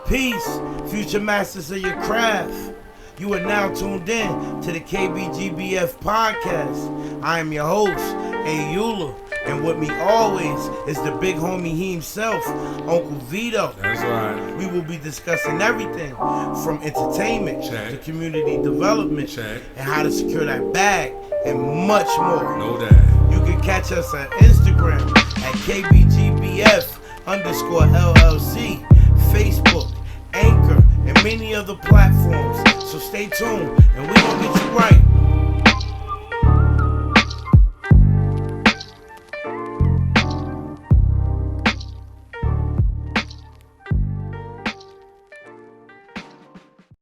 Peace, future masters of your craft. You are now tuned in to the KBGBF podcast. I am your host, A. Eula, and with me always is the big homie he himself, Uncle Vito. That's right. We will be discussing everything from entertainment to community development and how to secure that bag and much more. Know that. You can catch us on Instagram at KBGBF_LLC, Facebook, Anchor, and many other platforms. So stay tuned, and we gonna get you right.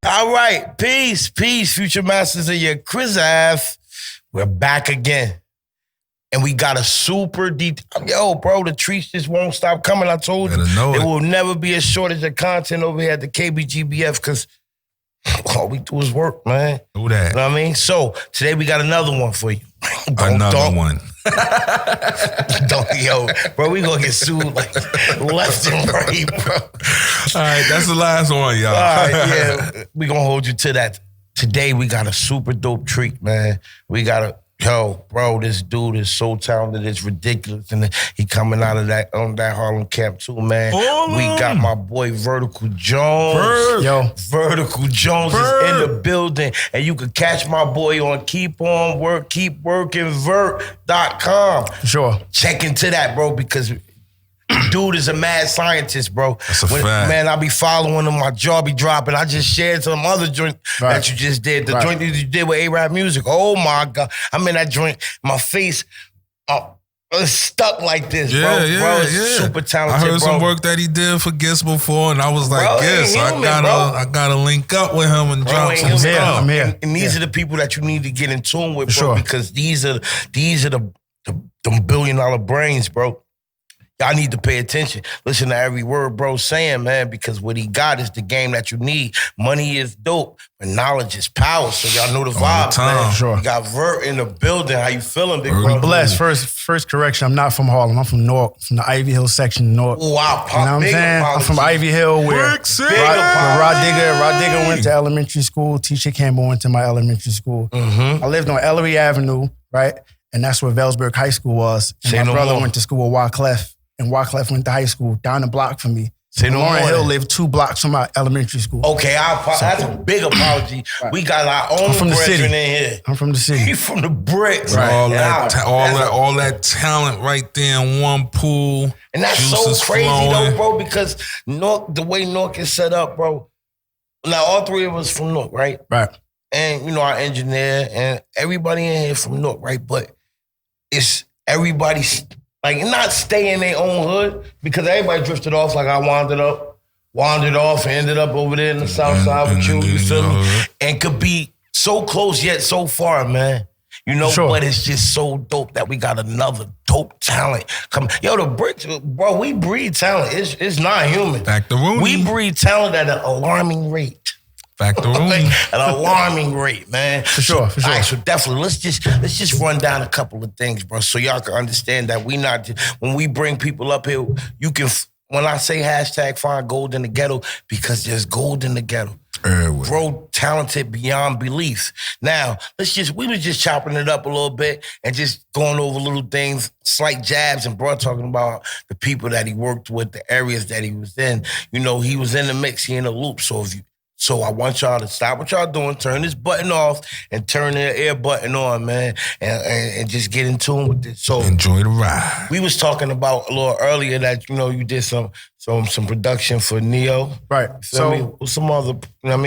All right, peace, future masters of your craft. We're back again. And we got a super deep... Yo, bro, the treats just won't stop coming. I told you. There will never be a shortage of content over here at the KBGBF because all we do is work, man. Do that. You know what I mean? So, today we got another one for you. Another one. Yo, bro, we gonna get sued like left and right, bro. All right, that's the last one, y'all. All right, yeah. We gonna hold you to that. Today we got a super dope treat, man. We got a... Yo, bro, this dude is so talented, it's ridiculous. And he coming out of that Harlem camp too, man. We got my boy Vertical Jones. Vertical Jones is in the building. And you can catch my boy on keepworkingvert.com. Sure. Check into that, bro, because dude is a mad scientist, bro. That's a fact. Man, I be following him, my jaw be dropping. I just shared some other joint that you just did. The joint that you did with A-Rap Music. Oh my God. I'm in that joint. My face is stuck like this, bro. It's super talented, I heard some work that he did for Guess before, and I was like, Guess, I gotta link up with him and drop some stuff. I'm here. And these are the people that you need to get in tune with, bro, because these are the billion-dollar brains, bro. Y'all need to pay attention. Listen to every word bro's saying, man, because what he got is the game that you need. Money is dope, but knowledge is power. So y'all know the vibes, man. Sure. You got Vert in the building. How you feeling, big bro? Blessed. First correction, I'm not from Harlem. I'm from Newark, from the Ivy Hill section, Newark. Wow, you know what I'm saying? I'm from Ivy Hill, where Rod Digger went to elementary school. Tisha Campbell went to my elementary school. I lived on Ellery Avenue, right? And that's where Velsburg High School was. And my brother went to school with Wyclef. And Wyclef went to high school down the block from me. Lauren Hill lived 2 blocks from my elementary school. Okay, that's a big apology. We got our own brethren in here. I'm from the city. You from the bricks. Right. All that talent right there in one pool. And that's so crazy though, bro, because Newark, the way Newark is set up, bro. Now, all 3 of us from Newark, right? Right. And, our engineer and everybody in here from Newark, right? But it's everybody's... Like, not stay in their own hood, because everybody drifted off. Like, I wandered off, and ended up over there in the south side with you feel me? And could be so close yet so far, man. But it's just so dope that we got another dope talent come. Yo, the bricks, bro, we breed talent. It's not human. We breed talent at an alarming rate. An alarming rate, man. For sure. All right, so definitely, let's just run down a couple of things, bro, so y'all can understand that we not just, when we bring people up here, you can, when I say hashtag find gold in the ghetto, because there's gold in the ghetto. Bro, talented beyond belief. Now, we was just chopping it up a little bit and just going over little things, slight jabs, and bro talking about the people that he worked with, the areas that he was in. He was in the mix, he in the loop. So I want y'all to stop what y'all doing, turn this button off, and turn the air button on, man, and just get in tune with this. So enjoy the ride. We was talking about a little earlier that you did some production for Neo, right? So some other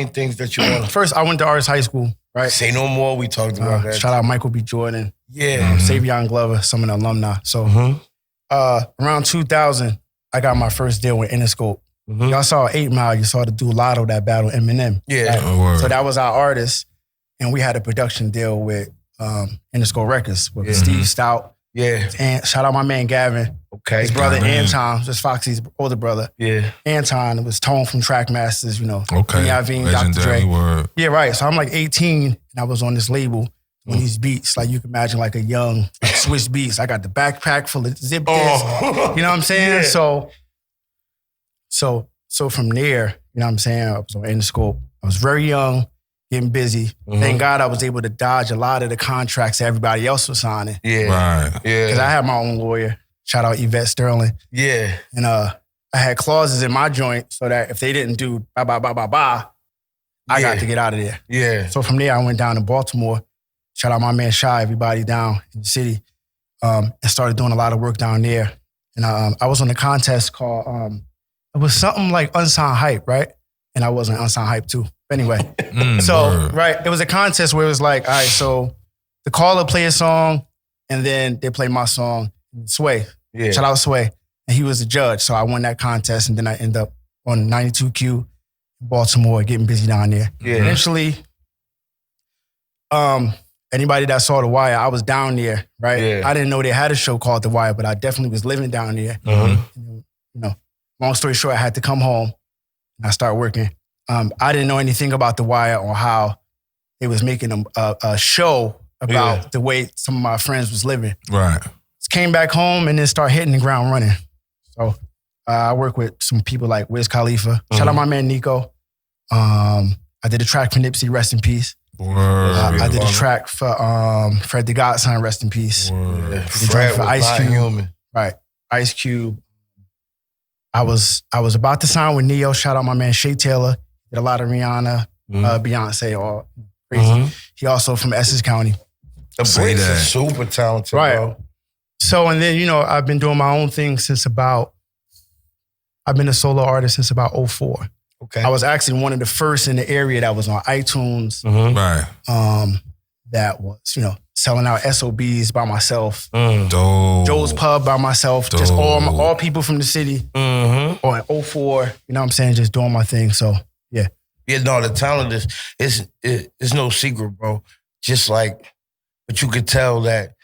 things that you want. First, I went to Artist High School, right? Say no more. We talked about that. Shout out Michael B. Jordan, yeah, Savion Glover, some of the alumni. So around 2000, I got my first deal with Interscope. Y'all saw 8 Mile, you saw the dude Lotto that battled Eminem. Yeah. Right? So that was our artist, and we had a production deal with Interscope Records with Steve Stout. Yeah. And shout out my man Gavin. Okay. His brother Anton, just Foxy's older brother. Yeah. Anton was Tone from Trackmasters, Okay. Dr. Dre. Word. Yeah, right. So I'm like 18, and I was on this label on these beats. Like you can imagine like a young Swiss Beats. I got the backpack full of zip discs. You know what I'm saying? Yeah. So from there, You know what I'm saying? I was on Interscope. I was very young, getting busy. Thank God I was able to dodge a lot of the contracts that everybody else was signing. Yeah. Right. Yeah. Because I had my own lawyer. Shout out Yvette Sterling. Yeah. And I had clauses in my joint so that if they didn't do I got to get out of there. Yeah. So from there, I went down to Baltimore. Shout out my man Shy, everybody down in the city. And started doing a lot of work down there. And I was on a contest called, it was something like Unsigned Hype, right? And I wasn't Unsigned Hype too. Anyway, right, it was a contest where it was like, all right, so the caller play a song and then they play my song, Sway. Yeah. Shout out Sway. And he was the judge. So I won that contest and then I end up on 92Q, Baltimore, getting busy down there. Yeah. Eventually, anybody that saw The Wire, I was down there, right? Yeah. I didn't know they had a show called The Wire, but I definitely was living down there. You know, long story short, I had to come home and I started working. I didn't know anything about The Wire or how they was making a show about the way some of my friends was living. Right. Just came back home and then started hitting the ground running. So I work with some people like Wiz Khalifa. Shout out my man Nico. I did a track for Nipsey, rest in peace. I did a track for Fred the Godson, rest in peace. Fred for was Ice not Cube. human. Right, Ice Cube. I was about to sign with Neo. Shout out my man Shay Taylor. Did a lot of Rihanna, Beyonce, all crazy. He also from Essex County. The Brits are super talented, bro. So, and then, I've been doing my own thing I've been a solo artist since about 2004. Okay. I was actually one of the first in the area that was on iTunes. Right. That was, selling out SOBs by myself. Dope. Joe's Pub by myself. Just all people from the city. Or in 2004, you know what I'm saying? Just doing my thing. So, yeah. Yeah, no, the talent is no secret, bro. Just like, but you could tell that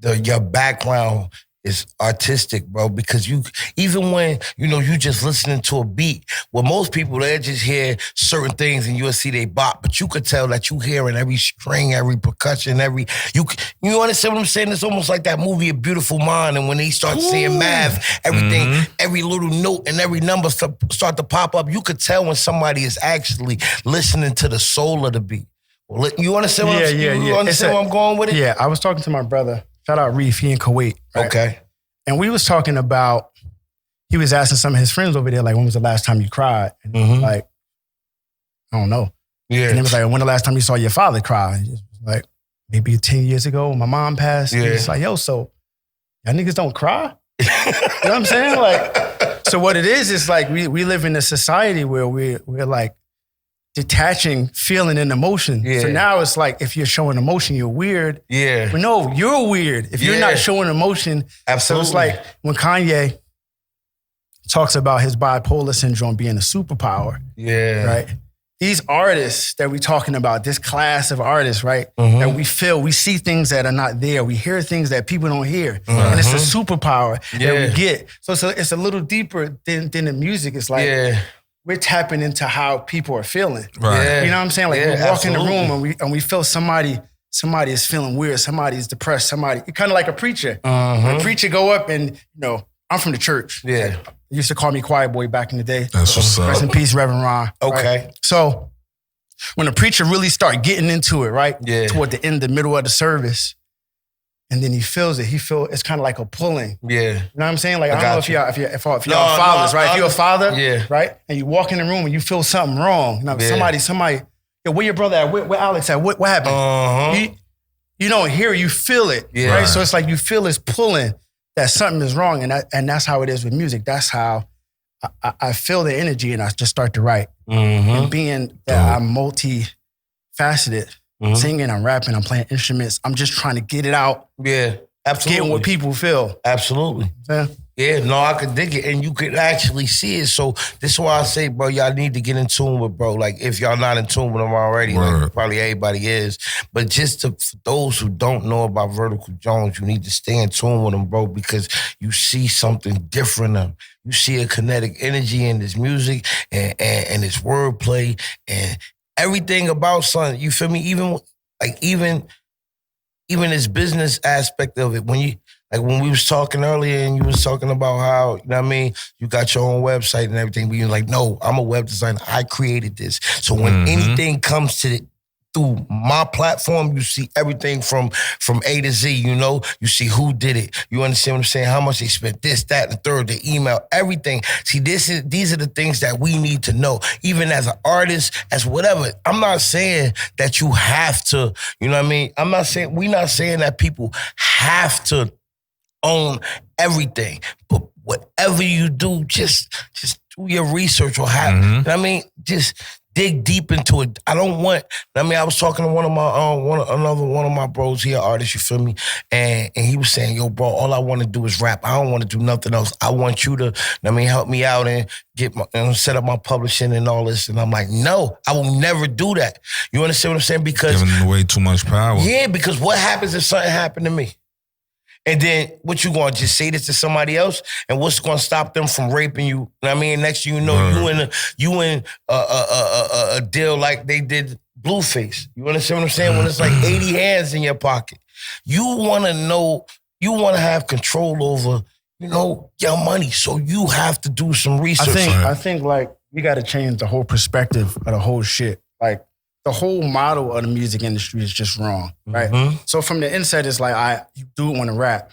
your background is artistic, bro, because even when, you just listening to a beat, well, most people, they just hear certain things and you'll see they bop, but you could tell that you hearing every string, every percussion, you understand what I'm saying? It's almost like that movie, A Beautiful Mind, and when they start seeing math, everything, every little note and every number start to pop up, you could tell when somebody is actually listening to the soul of the beat. Well, you understand what You understand where I'm going with it? Yeah, I was talking to my brother. Shout out Reef, he in Kuwait. Right? Okay. And we was talking about, he was asking some of his friends over there, like, when was the last time you cried? And he was like, I don't know. Yeah. And it was like, when the last time you saw your father cry? And he was like, maybe 10 years ago when my mom passed. Yeah. It's like, yo, so y'all niggas don't cry? You know what I'm saying? Like, so what it is like we live in a society where we're like, detaching feeling and emotion. Yeah. So now it's like, if you're showing emotion, you're weird. Yeah. But no, you're weird. If you're not showing emotion. Absolutely. So it's like when Kanye talks about his bipolar syndrome being a superpower. Yeah. Right? These artists that we're talking about, this class of artists, right? That we see things that are not there. We hear things that people don't hear. And it's a superpower that we get. So it's a little deeper than the music. It's like, we're tapping into how people are feeling. Right. Yeah. You know what I'm saying? Like we walk in the room and we feel somebody is feeling weird, somebody's depressed, kind of like a preacher. When a preacher go up and, I'm from the church. Yeah. They used to call me Quiet Boy back in the day. That's what's up. Rest in peace, Reverend Ron. Okay. Right? So when a preacher really start getting into it, right? Yeah. Toward the end, the middle of the service, and then he feels it. It's kind of like a pulling. Yeah. You know what I'm saying? Like, I don't know if y'all No, fathers, right? If you're a father, yeah, right? And you walk in the room and you feel something wrong. Somebody, yo, where your brother at? Where Alex at? What happened? You don't hear it, you feel it, right? So it's like you feel it's pulling that something is wrong. And that's how it is with music. That's how I feel the energy and I just start to write. And being that I'm multifaceted, singing, I'm rapping, I'm playing instruments. I'm just trying to get it out. Yeah, absolutely. Getting what people feel. Absolutely. Yeah, no, I could dig it. And you could actually see it. So this is why I say, bro, y'all need to get in tune with bro. Like, if y'all not in tune with him already, like, probably everybody is. But just for those who don't know about Vertical Jones, you need to stay in tune with him, bro, because you see something different in him. You see a kinetic energy in his music and his wordplay and everything about son. You feel me? Even his business aspect of it. When you Like when we was talking earlier and you was talking about how, you know what I mean, you got your own website and everything, but you're like, no, I'm a web designer. I created this. So when anything comes to through my platform, you see everything from A to Z, you know? You see who did it. You understand what I'm saying? How much they spent, this, that, and the third, the email, everything. See, these are the things that we need to know, even as an artist, as whatever. I'm not saying that you have to, you know what I mean? We're not saying that people have to own everything, but whatever you do, just do your research or have, you know what I mean? Just dig deep into it. I don't want, I mean, I was talking to one of my bros, he an artist, you feel me? And he was saying, yo, bro, all I want to do is rap. I don't want to do nothing else. I want you to, I mean, help me out and set up my publishing and all this. And I'm like, no, I will never do that. You understand what I'm saying? Because giving away too much power. Yeah, because what happens if something happened to me? And then what you gonna just say this to somebody else? And what's gonna stop them from raping you? I mean, next thing you know, you in a deal like they did Blueface. You understand what I'm saying? When it's like 80 hands in your pocket. You wanna know, you wanna have control over, you know, your money. So you have to do some research. I think like we gotta change the whole perspective of the whole shit. Like the whole model of the music industry is just wrong, right? So from the inside, it's like, you do want to rap.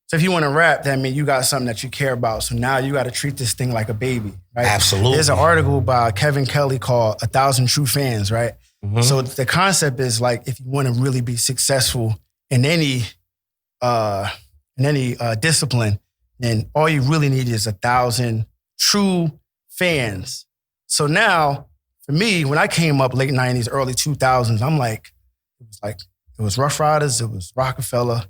So if you want to rap, that means you got something that you care about. So now you got to treat this thing like a baby, right? Absolutely. There's an article by Kevin Kelly called 1,000 True Fans, right? So the concept is like, if you want to really be successful in any discipline, then all you really need is 1,000 true fans. So now, for me, when I came up late 90s, early 2000s, I'm like, it was Rough Riders, it was Rockefeller,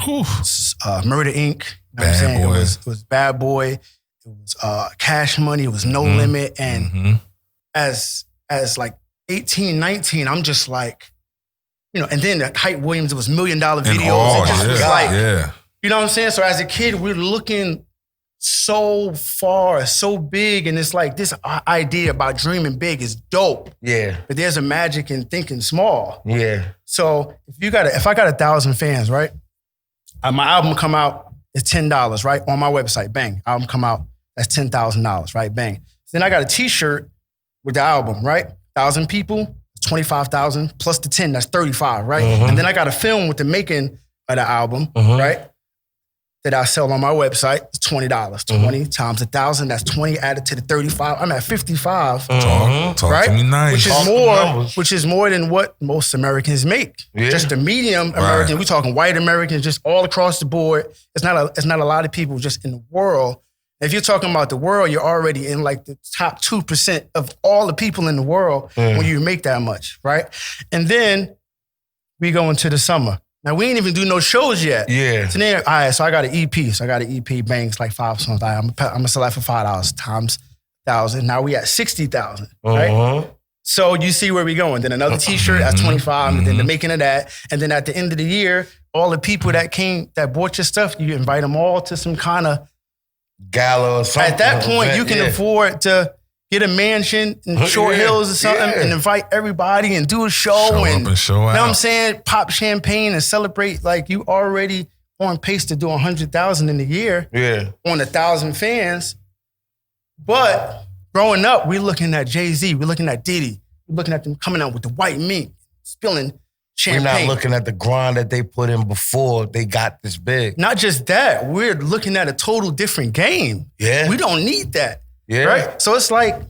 Murder Inc. You know what I'm saying? It was Bad Boy, it was Cash Money, it was No Limit. And as like 18, 19, I'm just like, you know, and then the Hype Williams, it was $1 Million videos. It just was like, you know what I'm saying? So as a kid, we're looking so far, so big, and it's like this idea about dreaming big is dope. Yeah. But there's a magic in thinking small. Yeah. So if I got 1,000 fans, right? My album come out, it's $10, right? On my website, bang. Album come out, that's $10,000, right? Bang. Then I got a t-shirt with the album, right? 1,000 people, 25,000 plus the 10, that's 35, right? And then I got a film with the making of the album, right? That I sell on my website, it's $20. 20 times 1,000, that's 20 added to the 35. I'm at 55. Talk right? to me nice. Which is more than what most Americans make. Yeah. Just the medium American, we talking white Americans, just all across the board. It's not a lot of people just in the world. If you're talking about the world, you're already in like the top 2% of all the people in the world when you make that much, right? And then we go into the summer. Now, we ain't even do no shows yet. Yeah. So then, all right, so I got an EP. So I got an EP, bangs like 5 songs. I'm gonna sell that for $5 times 1,000. Now we at 60,000, right? So you see where we going. Then another t-shirt, that's 25, and then the making of that. And then at the end of the year, all the people that bought your stuff, you invite them all to some kind of gala or something. At that point, you can afford to get a mansion in Short Hills or something and invite everybody and do a show and show out. You know what I'm saying? Pop champagne and celebrate like you already on pace to do 100,000 in a year on 1,000 fans. But growing up, we're looking at Jay-Z, we're looking at Diddy, we're looking at them coming out with the white meat, spilling champagne. We're not looking at the grind that they put in before they got this big. Not just that, we're looking at a total different game. Yeah. We don't need that. Yeah. Right? So it's like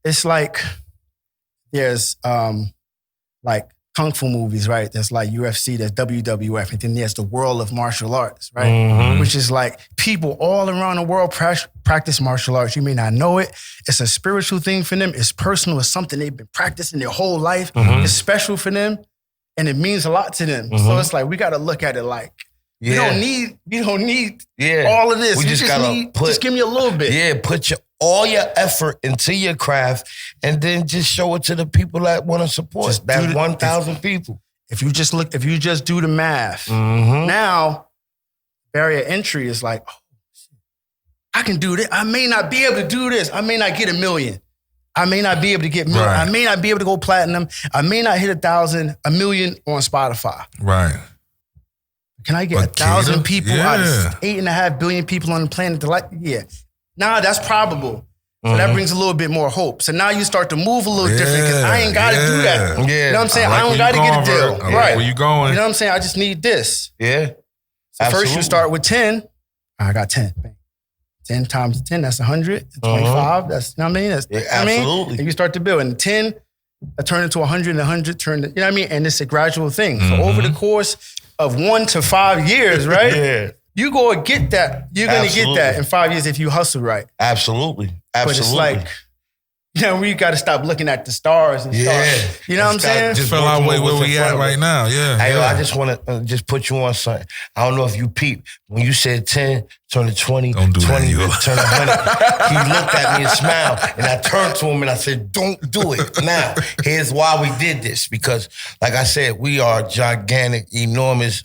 there's like Kung Fu movies, right? There's like UFC, there's WWF, and then there's the world of martial arts, right? Which is like people all around the world practice martial arts. You may not know it. It's a spiritual thing for them. It's personal. It's something they've been practicing their whole life. It's special for them, and it means a lot to them. So it's like we got to look at it like, we don't need all of this. We just give me a little bit. Yeah, put all your effort into your craft and then just show it to the people that want to support. That 1,000 people. If you just do the math, now barrier entry is like, oh, I can do this. I may not be able to do this. I may not get 1 million. I may not be able to get million. Right. I may not be able to go platinum. I may not hit 1,000, 1 million on Spotify. Right. Can I get 1,000 people out of 8.5 billion people on the planet? Nah, that's probable. So that brings a little bit more hope. So now you start to move a little different because I ain't got to do that. Yeah. You know what I'm saying? I don't got to get a deal. Right. Where you going? You know what I'm saying? I just need this. Yeah. So first you start with 10. I got 10. 10 times 10, that's 100. 25, that's, you know what I mean? That's, absolutely. And you start to build. And 10, I turn into 100, and 100 turn to, you know what I mean? And it's a gradual thing. So over the course of 1 to 5 years, right? Yeah. You go and get that. You're going to get that in 5 years if you hustle right. Absolutely. But it's like, you know, we got to stop looking at the stars and stars. You know what I'm saying? Just feel our way where we at right now. Yeah. Hey, I just want to just put you on something. I don't know if you peep. When you said 10, turn to 20, don't do 20, that, turn to 100. He looked at me and smiled. And I turned to him and I said, don't do it. Now, here's why we did this. Because, like I said, we are gigantic, enormous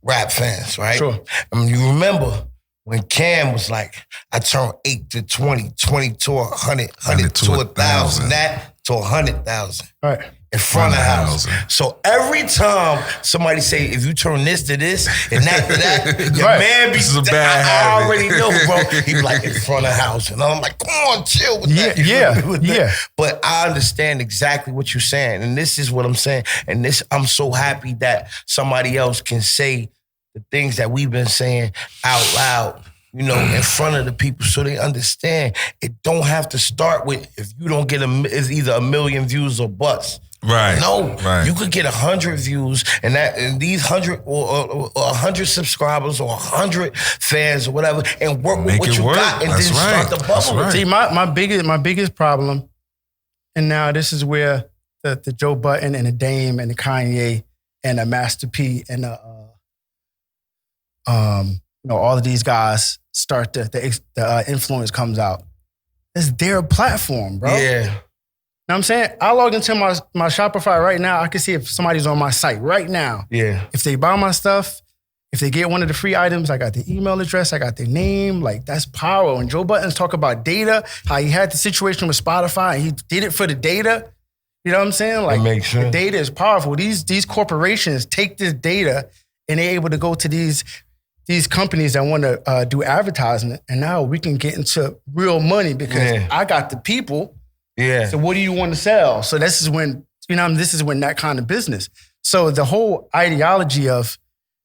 rap fans, right? Sure. I mean, you remember when Cam was like, I turned 8 to 20, 20 to 100, 100 to 1,000, that to 100,000. Right. In front of the house. So every time somebody say, if you turn this to this and that to that, your man be, this is a bad I habit. already know, bro. He be like, in front of the house. And I'm like, come on, chill with that. Yeah. But I understand exactly what you're saying. And this is what I'm saying. And this, I'm so happy that somebody else can say the things that we've been saying out loud, you know, in front of the people so they understand. It don't have to start with, if you don't get it's either 1 million views or bust. Right. No, right. You could get 100 views and these 100 or 100 subscribers or 100 fans or whatever, and work with what you got and then start the bubble. Right. See, my biggest problem, and now this is where the Joe Budden and the Dame and the Kanye and the Master P and you know, all of these guys start the influence comes out. It's their platform, bro. Yeah. You know what I'm saying? I log into my Shopify right now. I can see if somebody's on my site right now. Yeah. If they buy my stuff, if they get one of the free items, I got the email address, I got their name. Like, that's power. When Joe Budden's talk about data, how he had the situation with Spotify and he did it for the data. You know what I'm saying? Like, makes sense. The data is powerful. These corporations take this data and they're able to go to these companies that want to do advertising, and now we can get into real money because I got the people. Yeah. So what do you want to sell? So this is when, you know, this is when that kind of business. So the whole ideology of,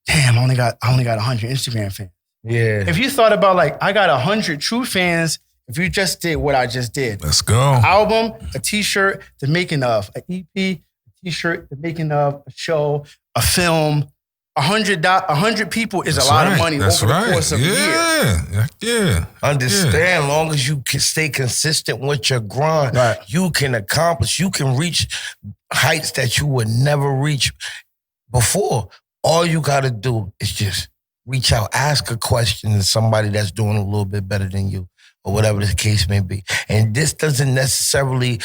damn, I only got 100 Instagram fans. Yeah. If you thought about like, I got 100 true fans, if you just did what I just did. Let's go. An album, a t-shirt, the making of, an EP, a t-shirt, the making of, a show, a film. 100 people is a lot of money over the course of a year. Yeah. Understand, long as you can stay consistent with your grind, you can accomplish, you can reach heights that you would never reach before. All you got to do is just reach out, ask a question to somebody that's doing a little bit better than you, or whatever the case may be. And this doesn't necessarily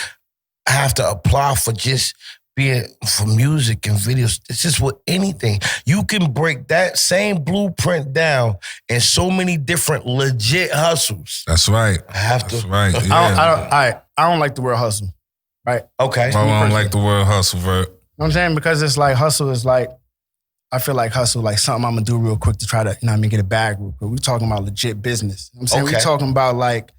have to apply for just being for music and videos. This is with anything. You can break that same blueprint down in so many different legit hustles. That's right. I have to. That's right. Yeah. I don't like the word hustle. Right? Okay. I don't like the word hustle, Vert. You know what I'm saying? Because it's like hustle is like, I feel like hustle like something I'm gonna do real quick to try to, you know what I mean, get a bag real quick. We're talking about legit business. You know what I'm saying? We're talking about like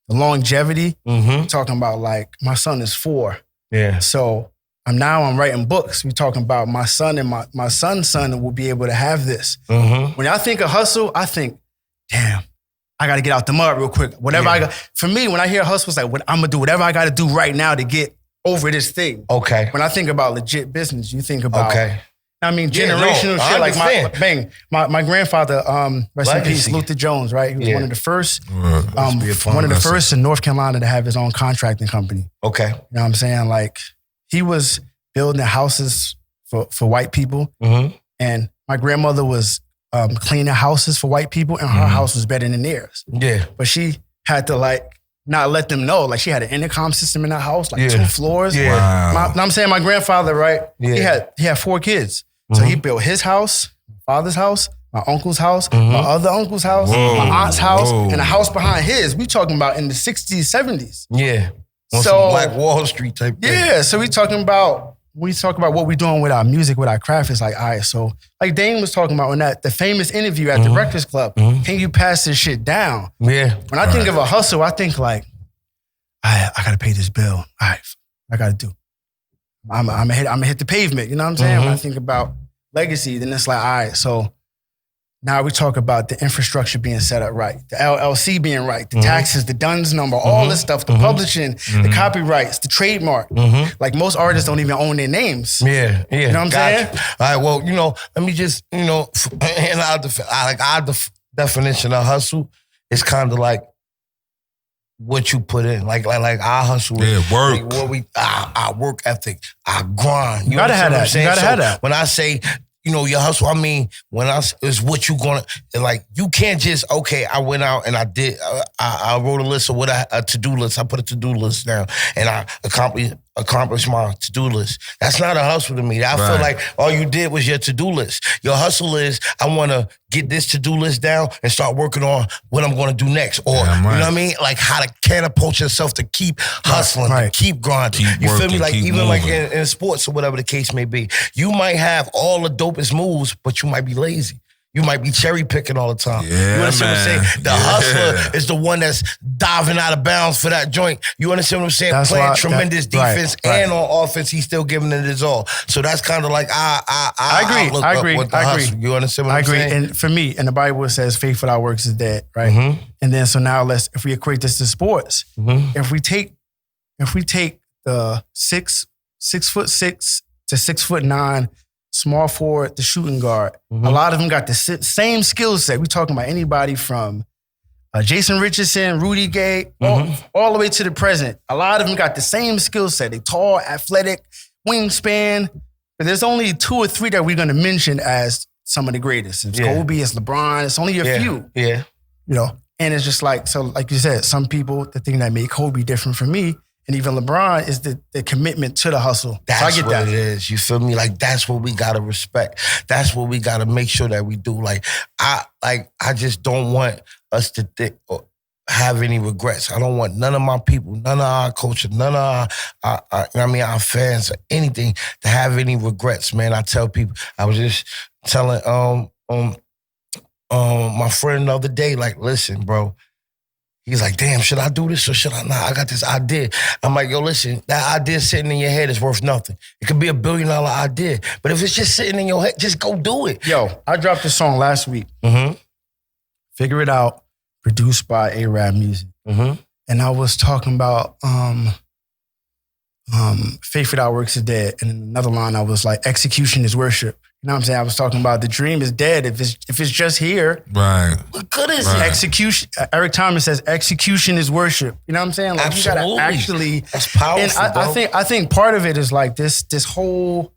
the longevity. We're talking about like, my son is 4. Yeah. So I'm writing books. We're talking about my son and my son's son will be able to have this. When I think of hustle, I think, damn, I got to get out the mud real quick. Whatever I got. For me, when I hear hustle, it's like, I'm going to do whatever I got to do right now to get over this thing. Okay. When I think about legit business, you think about, I mean, generational shit. Like my grandfather, rest in peace, Luther Jones, right? He was one of the first, first in North Carolina to have his own contracting company. Okay. You know what I'm saying? Like, he was building houses for white people. And my grandmother was cleaning houses for white people, and her house was better than theirs. Yeah. But she had to like not let them know. Like, she had an intercom system in her house, like 2 floors. Yeah. Wow. I'm saying my grandfather, right? Yeah. He had 4 kids. So he built his house, my father's house, my uncle's house, my other uncle's house, my aunt's house, and a house behind his. We talking about in the 60s, 70s. Yeah. On so some Black Wall Street type thing. Yeah. So we talking about we talk about what we're doing with our music, with our craft, it's like, all right, so like Dane was talking about on the famous interview at the Breakfast Club, can you pass this shit down? Yeah. When I think of a hustle, I think like, I gotta pay this bill. All right, I gotta do. I'm gonna hit the pavement, you know what I'm saying? When I think about legacy, then it's like, all right, so now we talk about the infrastructure being set up right, the LLC being right, the taxes, the DUNS number, all this stuff, the publishing, the copyrights, the trademark. Like most artists don't even own their names. Yeah. You know what I'm saying? All right, well, let me just, and our definition of hustle is kind of like what you put in, like our hustle. Yeah, work. Like what our work ethic, our grind. You gotta have that. You gotta have that. When I say, your hustle, I mean, it's what you gonna, like, you can't just, okay, I went out and I did, I wrote a list of a to-do list. I put a to-do list down and I accomplished my to-do list. That's not a hustle to me. I feel like all you did was your to-do list. Your hustle is, I want to get this to-do list down and start working on what I'm going to do next. Or, you know what I mean? Like how to catapult yourself to keep hustling, to keep grinding. You feel me? Like even moving. Like in sports or whatever the case may be, you might have all the dopest moves, but you might be lazy. You might be cherry picking all the time. Yeah, you understand what I'm saying? The hustler is the one that's diving out of bounds for that joint. You understand what I'm saying? That's playing tremendous defense and on offense, he's still giving it his all. So that's kind of like I agree. You understand what I'm saying? And for me, and the Bible says, "Faith without works is dead." Right. And then so now if we equate this to sports, if we take the 6'6" to 6'9" small forward, the shooting guard. A lot of them got the same skill set. We're talking about anybody from Jason Richardson, Rudy Gay, all the way to the present. A lot of them got the same skill set. They tall, athletic, wingspan. But there's only 2 or 3 that we're going to mention as some of the greatest. It's Kobe, it's LeBron. It's only a few. Yeah. And it's just like, so like you said, some people, the thing that made Kobe different from me, and even LeBron, is the commitment to the hustle. That's so I get what that. It is. You feel me? Like that's what we gotta respect. That's what we gotta make sure that we do. Like I just don't want us to have any regrets. I don't want none of my people, none of our culture, none of our fans or anything to have any regrets, man. I tell people, I was just telling my friend the other day, like, listen, bro. He's like, damn, should I do this or should I not? I got this idea. I'm like, yo, listen, that idea sitting in your head is worth nothing. It could be $1 billion idea. But if it's just sitting in your head, just go do it. Yo, I dropped this song last week. Figure It Out, produced by A-Rap Music. And I was talking about faith without works is dead. And in another line, I was like, execution is worship. You know what I'm saying? I was talking about the dream is dead if it's just here. Right. What good is it? Execution. Eric Thomas says execution is worship. You know what I'm saying? Like Absolutely. You gotta actually. That's powerful. And I think part of it is like this whole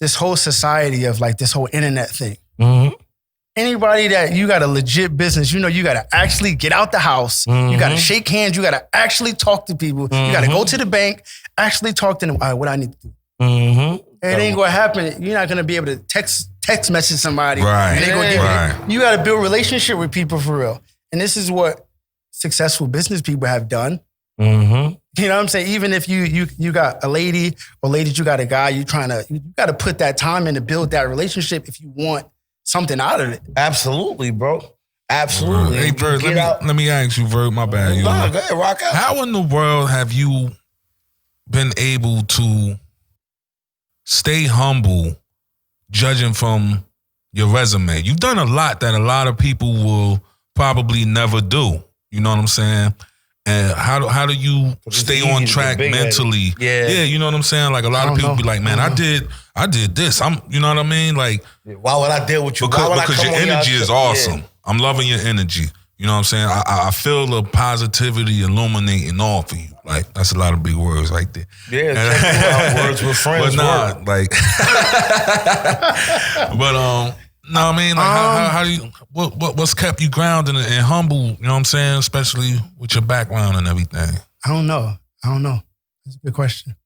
society of like this whole internet thing. Anybody that you got a legit business, you gotta actually get out the house. You gotta shake hands. You gotta actually talk to people. You gotta go to the bank, actually talk to them. All right, what I need to do. It ain't gonna happen. You're not gonna be able to text message somebody. Right. And they gonna give it. You gotta build a relationship with people for real. And this is what successful business people have done. You know what I'm saying? Even if you got a lady, or ladies, you got a guy, you gotta put that time in to build that relationship if you want something out of it. Absolutely, bro. Absolutely. Hey, Vert, let me ask you, Vert, my bad. Go ahead, rock out. How in the world have you been able to stay humble, judging from your resume? You've done a lot that a lot of people will probably never do. You know what I'm saying? And how do you stay on track mentally? Yeah, you know what I'm saying? Like a lot of people be like, man, I did this. You know what I mean? Like, why would I deal with you? Because your energy is awesome. I'm loving your energy. You know what I'm saying? I feel the positivity illuminating off of you. Like, that's a lot of big words right there. Yeah, check out words with friends. But nah, like, no, I mean, like, how do you, what's kept you grounded and humble, you know what I'm saying? Especially with your background and everything. I don't know. That's a good question.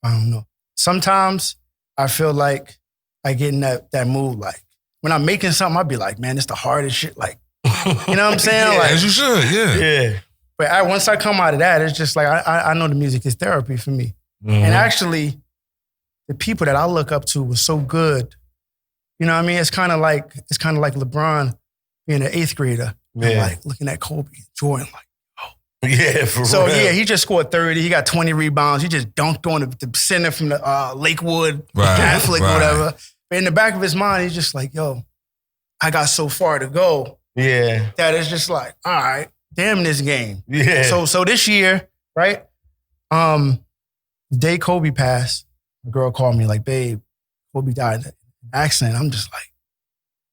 I don't know. Sometimes I feel like I get in that mood. Like, when I'm making something, I'll be like, man, it's the hardest shit. Like, you know what I'm saying? Like, as you should, yeah. But once I come out of that, it's just like, I know the music is therapy for me. And actually, the people that I look up to were so good. You know what I mean? It's kind of like LeBron being an 8th grader. And like looking at Kobe and Jordan like, yeah, for so real. yeah, he just scored 30. He got 20 rebounds. He just dunked on the center from the Lakewood, Catholic, whatever. But in the back of his mind, he's just like, yo, I got so far to go. Yeah. That it's just like, all right, damn this game. Yeah. So this year, right? The day Kobe passed, a girl called me like, babe, Kobe died in an accident. I'm just like,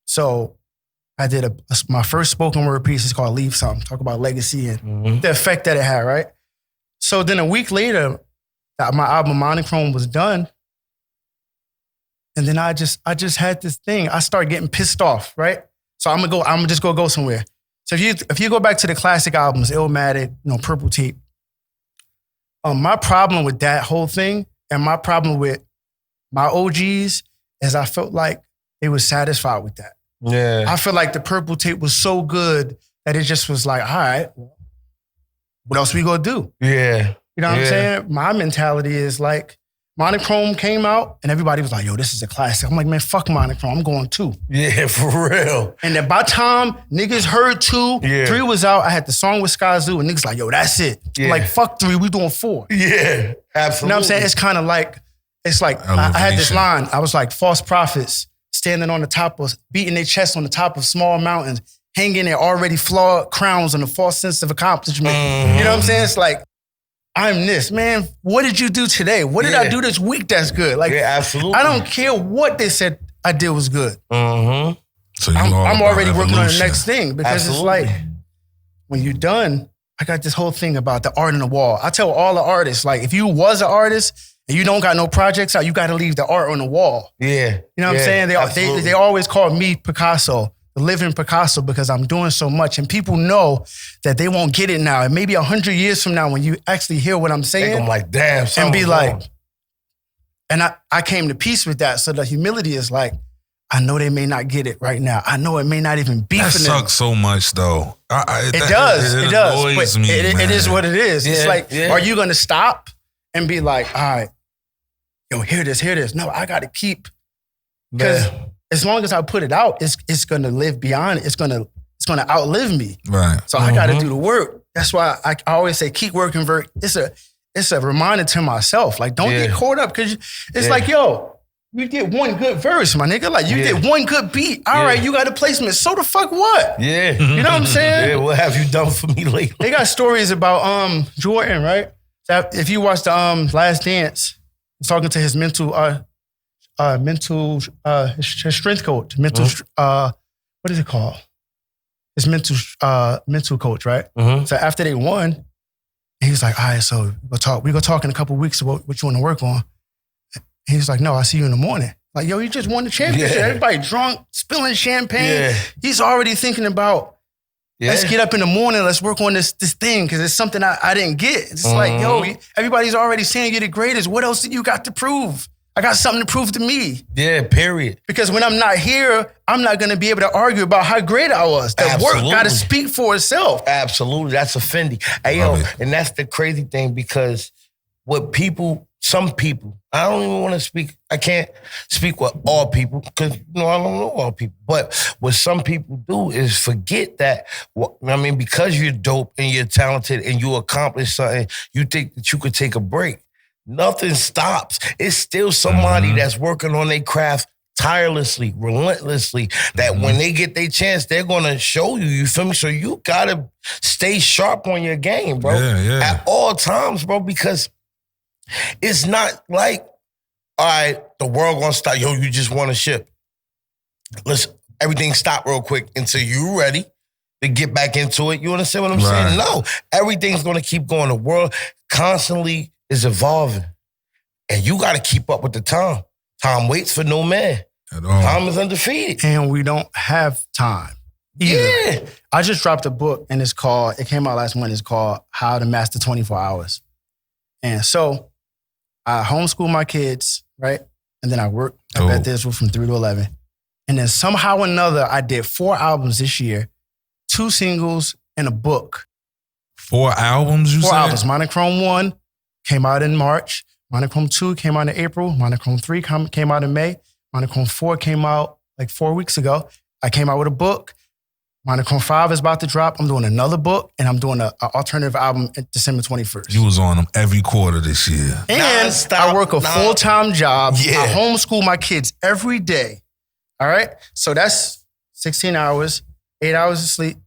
so I did my first spoken word piece is called Leave Something, talk about legacy and the effect that it had, right? So then a week later, my album Monochrome was done. And then I just had this thing. I started getting pissed off, right? So I'm gonna just go somewhere. So if you go back to the classic albums, Illmatic, Purple Tape, my problem with that whole thing and my problem with my OGs is I felt like they were satisfied with that. Yeah. I feel like the Purple Tape was so good that it just was like, all right, what else we gonna do? Yeah. You know what I'm saying? My mentality is like, Monochrome came out and everybody was like, yo, this is a classic. I'm like, man, fuck Monochrome. I'm going 2. Yeah, for real. And then by the time niggas heard 2, 3 was out. I had the song with Skyzoo and niggas like, yo, that's it. I'm like, fuck 3, we doing 4. Yeah, absolutely. You know what I'm saying? It's kind of like, I had this line. I was like, false prophets standing on the top of, beating their chest on the top of small mountains, hanging their already flawed crowns on a false sense of accomplishment. You know what I'm saying? It's like, I'm this. Man, what did you do today? What did I do this week that's good? Like, absolutely. I don't care what they said I did was good. So I'm already working on the next thing because it's like, Absolutely. when you're done, I got this whole thing about the art on the wall. I tell all the artists, like, if you was an artist and you don't got no projects out, you got to leave the art on the wall. Yeah. You know what I'm saying? They always call me Picasso, the living Picasso, because I'm doing so much. And people know that they won't get it now. And maybe 100 years from now, when you actually hear what I'm saying, I'm like, damn, and be like, and I came to peace with that. So the humility is like, I know they may not get it right now. I know it may not even be that for them. sucks so much though. It does. It annoys but me, it is what it is. It's like, yeah. are you going to stop and be like, all right, yo, hear this. No, I got to keep. Because as long as I put it out, it's going to live beyond it. It's going to outlive me. Right. So I got to do the work. That's why I always say keep working. It's a reminder to myself. Like, don't get caught up because it's like, yo, you did one good verse, my nigga. Like, you did one good beat. All right, you got a placement. So the fuck what? Yeah. You know what I'm saying? Yeah, what have you done for me lately? They got stories about Jordan, right? That if you watch the Last Dance, he's talking to his his strength coach, what is it called? His mental coach, right? So after they won, he was like, all right, so we're gonna talk in a couple of weeks about what you want to work on. He was like, no, I'll see you in the morning. Like, yo, you just won the championship. Everybody drunk, spilling champagne. He's already thinking about, let's get up in the morning, let's work on this thing, because it's something I didn't get. It's like, yo, everybody's already saying you're the greatest. What else did you got to prove? I got something to prove to me. Yeah, period. Because when I'm not here, I'm not going to be able to argue about how great I was. The work got to speak for itself. Absolutely. That's offending. Hey, yo, and that's the crazy thing, because some people, I don't even want to speak, I can't speak with all people because, I don't know all people. But what some people do is forget that, because you're dope and you're talented and you accomplish something, you think that you could take a break. Nothing stops. It's still somebody that's working on their craft tirelessly, relentlessly, that when they get their chance, they're going to show you, you feel me? So you got to stay sharp on your game, bro. At all times, bro, because it's not like, all right, the world going to stop. Yo, you just won a ship. Everything stop real quick until you ready to get back into it. You understand what I'm saying? No, everything's going to keep going. The world constantly is evolving. And you got to keep up with the time. Time waits for no man. At all. Time is undefeated. And we don't have time either. Yeah. I just dropped a book and it came out last month. It's called How to Master 24 Hours. And so I homeschool my kids, right? And then I work at this from 3 to 11. And then somehow or another, I did 4 albums this year, 2 singles and a book. 4 albums, you said? 4 albums. Monochrome 1 came out in March. Monochrome 2 came out in April. Monochrome 3 came out in May. Monochrome 4 came out like 4 weeks ago. I came out with a book. Monochrome 5 is about to drop. I'm doing another book, and I'm doing an alternative album December 21st. You was on them every quarter this year. And I work a full-time job. Yeah. I homeschool my kids every day. All right? So that's 16 hours, 8 hours of sleep.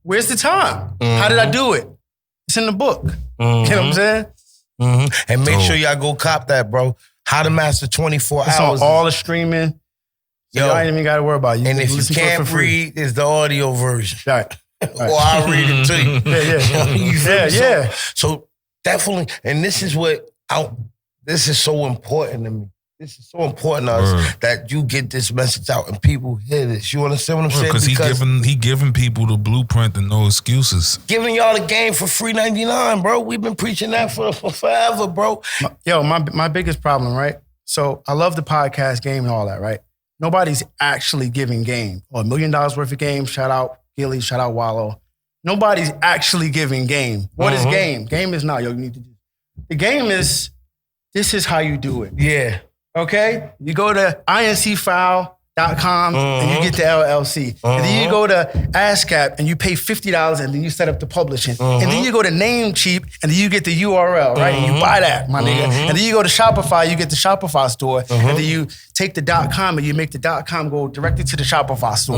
Where's the time? How did I do it? It's in the book. You know what I'm saying? And make sure y'all go cop that, bro. How to Master 24 Hours. It's on all the streaming. So y'all ain't even got to worry about it. And if you can't read, it's the audio version. Right. Or I'll read it to you. Yeah. So definitely, and this is this is so important to me. This is so important to us that you get this message out and people hear this. You understand what I'm saying? Because he giving people the blueprint and no excuses. Giving y'all the game for free 99, bro. We've been preaching that for forever, bro. My biggest problem, right? So I love the podcast game and all that, right? Nobody's actually giving game. $1 million worth of game. Shout out Gilly. Shout out Wallow. Nobody's actually giving game. What is game? Game is not, you need to do. The game is, this is how you do it. Yeah. Okay? You go to incfile.com and you get the LLC. And then you go to ASCAP and you pay $50 and then you set up the publishing. And then you go to Namecheap and then you get the URL, right? And you buy that, my nigga. And then you go to Shopify, you get the Shopify store. And then you take the .com and you make the .com go directly to the Shopify store,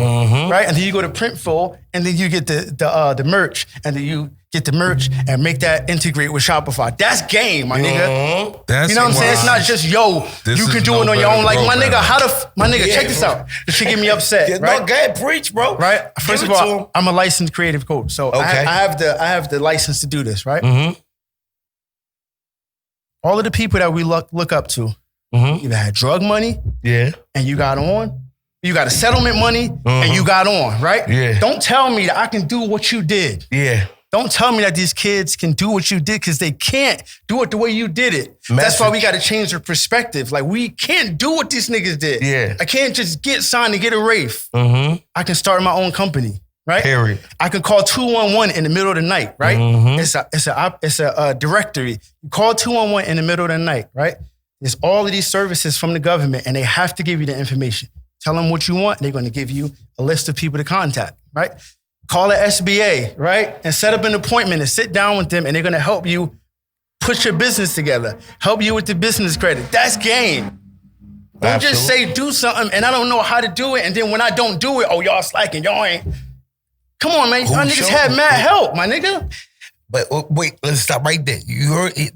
right? And then you go to Printful and then you get the merch. And then you get the merch and make that integrate with Shopify. That's game, my nigga. That's you know what I'm saying? It's not just, you can do it on your own. Like, my nigga, check this out. This shit get me upset, right? No, go ahead, preach, bro. Right? First of all, I'm a licensed creative coach. So I have the license to do this, right? All of the people that we look up to, either had drug money, and you got on. You got a settlement money, and you got on, right? Yeah. Don't tell me that I can do what you did. Yeah. Don't tell me that these kids can do what you did because they can't do it the way you did it. That's why we got to change their perspective. Like, we can't do what these niggas did. Yeah. I can't just get signed and get a Wraith. I can start my own company, right? Period. I can call 211 in the middle of the night, right? It's a directory. You call 211 in the middle of the night, right? There's all of these services from the government and they have to give you the information. Tell them what you want. They're going to give you a list of people to contact, right? Call the SBA, right? And set up an appointment and sit down with them and they're going to help you put your business together, help you with the business credit. That's game. Don't just say do something and I don't know how to do it. And then when I don't do it, y'all slacking, y'all ain't. Come on, man. Y'all niggas had mad help, my nigga. But wait, let's stop right there. You heard it.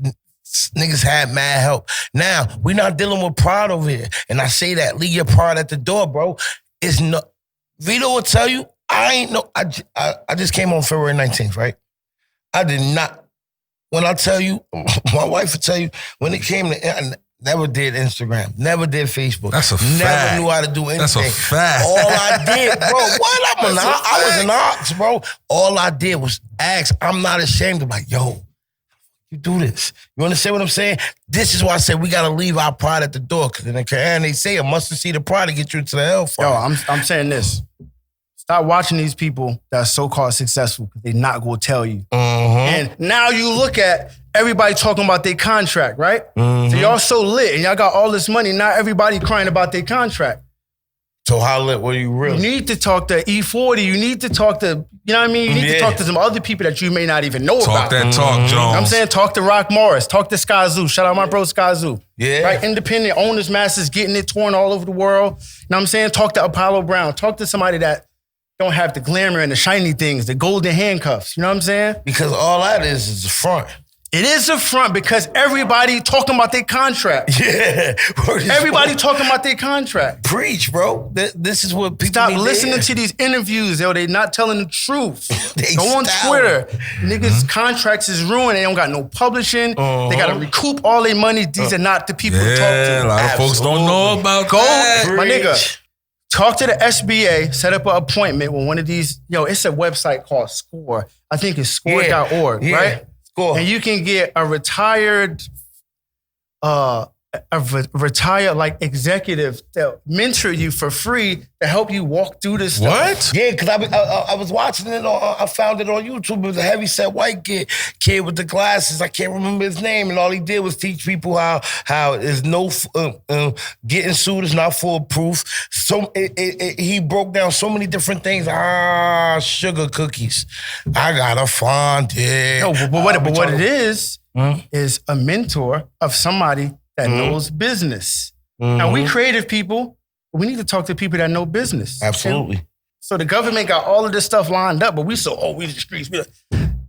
Niggas had mad help. Now, we're not dealing with pride over here. And I say that, leave your pride at the door, bro. It's no, Vito will tell you, I just came on February 19th, right? I did not, when I tell you, my wife will tell you, when it came to, I never did Instagram, never did Facebook. That's a fact. Never knew how to do anything. That's a fact. All I did, bro, what? I was an ox, bro. All I did was ask. I'm not ashamed of like, yo, you do this. You understand what I'm saying? This is why I said we got to leave our pride at the door. Because in the Quran, they say a mustard seed of pride to get you into the hellfire. Yo, I'm saying this. Stop watching these people that are so-called successful because they're not going to tell you. And now you look at everybody talking about their contract, right? So y'all so lit and y'all got all this money. Not everybody crying about their contract. So how lit were you really? You need to talk to E40. You need to talk to, you know what I mean? You need to talk to some other people that you may not even know about. Talk that talk, Jones. You know what I'm saying? Talk to Rock Morris. Talk to Sky Zoo. Shout out my bro Sky Zoo. Yeah. Right? Independent owners, masters, getting it torn all over the world. You know what I'm saying? Talk to Apollo Brown. Talk to somebody that don't have the glamour and the shiny things, the golden handcuffs. You know what I'm saying? Because all that is a front. It is a front because everybody talking about their contract. Yeah. Everybody talking about their contract. Preach, bro. This is what people stop listening to these interviews, yo. They not telling the truth. Go on styling. Twitter. Niggas' contracts is ruined. They don't got no publishing. They got to recoup all their money. These are not the people to talk to. A lot of folks don't know about that. My nigga. Talk to the SBA, set up an appointment with one of these. Yo, it's a website called Score. I think it's score.org, right? Score. And you can get a retired a retired like executive that mentor you for free to help you walk through this stuff. What? Yeah, because I was watching it I found it on YouTube. It was a heavyset white kid with the glasses. I can't remember his name, and all he did was teach people how there's no getting sued is not foolproof. So he broke down so many different things. Sugar cookies. I gotta find it. No, but what it is a mentor of somebody that knows business. Now, we creative people, we need to talk to people that know business. Absolutely. And so the government got all of this stuff lined up, but we we the streets.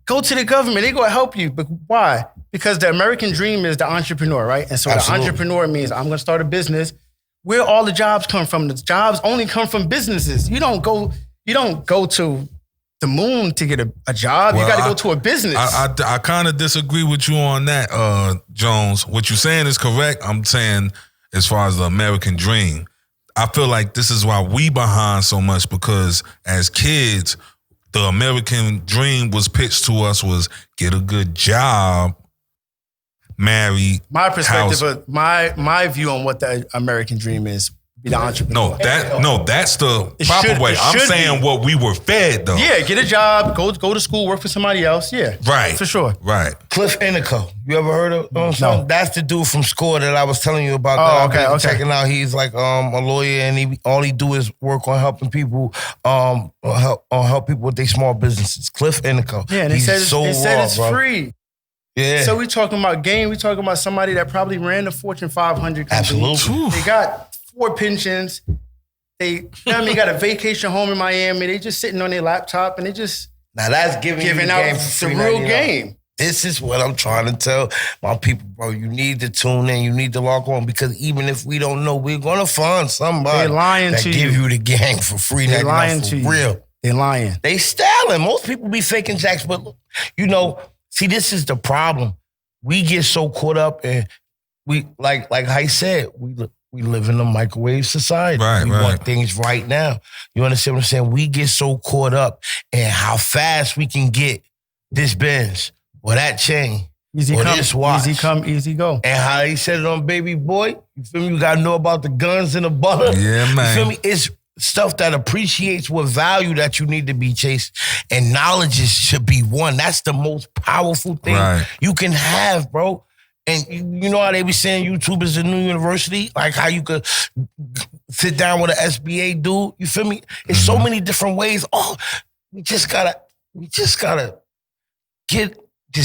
Go to the government, they gonna help you. But why? Because the American dream is the entrepreneur, right? And so the entrepreneur means I'm gonna start a business. Where all the jobs come from? The jobs only come from businesses. You don't go to the moon to get a job. Well, you got to go to a business. I kind of disagree with you on that, Jones. What you're saying is correct. I'm saying as far as the American dream, I feel like this is why we behind so much, because as kids, the American dream was pitched to us was get a good job, marry. My perspective, my view on what the American dream is. Be the entrepreneur. That's the proper way. I'm saying what we were fed though. Yeah, get a job, go to school, work for somebody else. Yeah, right, for sure. Right. Cliff Inico. You ever heard of him? No. That's the dude from SCORE that I was telling you about. Okay. Checking out. He's like a lawyer, and all he do is work on helping people, help people with their small businesses. Cliff Inico. Yeah, and they said it's free. Yeah. So we talking about game. We talking about somebody that probably ran the Fortune 500 company. Absolutely. They got 4 pensions. They got a vacation home in Miami. They just sitting on their laptop and they just now that's giving out the real game. This is what I'm trying to tell my people, bro. You need to tune in. You need to log on, because even if we don't know, we're gonna find somebody that give you the game for free. They lying to you. Real. They lying. They styling. Most people be faking jacks, but see, this is the problem. We get so caught up and we like I said, we live in a microwave society. Right, we want things right now. You understand what I'm saying? We get so caught up in how fast we can get this Benz or that chain or this watch. Easy come, easy go. And how he said it on Baby Boy, you feel me? You got to know about the guns and the butter. Yeah, man. You feel me? It's stuff that appreciates what value that you need to be chased. And knowledge should be one. That's the most powerful thing you can have, bro. And you know how they be saying YouTube is the new university? Like how you could sit down with an SBA dude. You feel me? It's so many different ways. We just gotta get a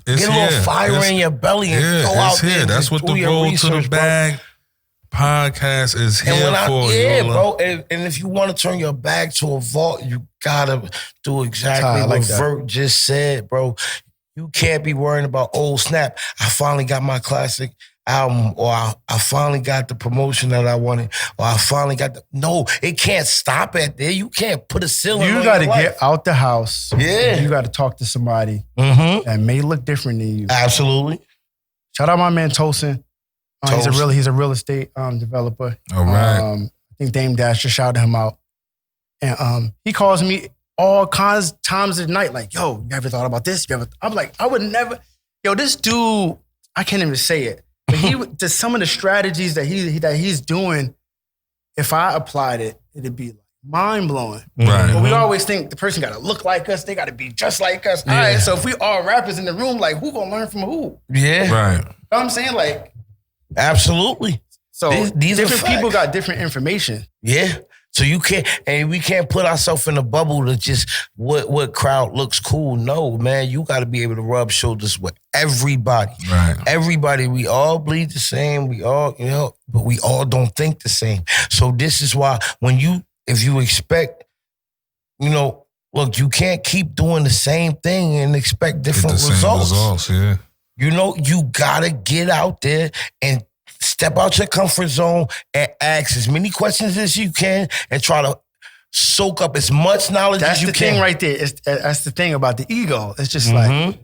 little fire in your belly and go out there. That's what the Roll to the Bag podcast is here for. Yeah, bro. And if you want to turn your bag to a vault, you gotta do exactly what Vert just said, bro. You can't be worrying about, snap, I finally got my classic album, or I finally got the promotion that I wanted, or I finally got No, it can't stop at there. You can't put a ceiling on your life. You got to get out the house. Yeah. You got to talk to somebody that may look different than you. Absolutely. Shout out my man Tosin. He's a real estate developer. All right. I think Dame Dash just shouted him out. And he calls me all kinds of times at night, like, yo, you ever thought about this? I'm like, I would never. Yo, this dude, I can't even say it. But some of the strategies that he's doing, if I applied it, it'd be like mind blowing. Right. But we always think the person got to look like us. They got to be just like us. Yeah. All right. So if we all rappers in the room, like, who gonna learn from who? Yeah. Right. You know what I'm saying? Like, absolutely. So these different people got different information. Yeah. So we can't put ourselves in a bubble to just what crowd looks cool. No, man, you got to be able to rub shoulders with everybody. Right. Everybody, we all bleed the same. We all, but we all don't think the same. So this is why if you expect, look, you can't keep doing the same thing and expect different results. Yeah. You got to get out there and step out your comfort zone and ask as many questions as you can and try to soak up as much knowledge as you can. That's the thing right there. That's the thing about the ego. It's just like,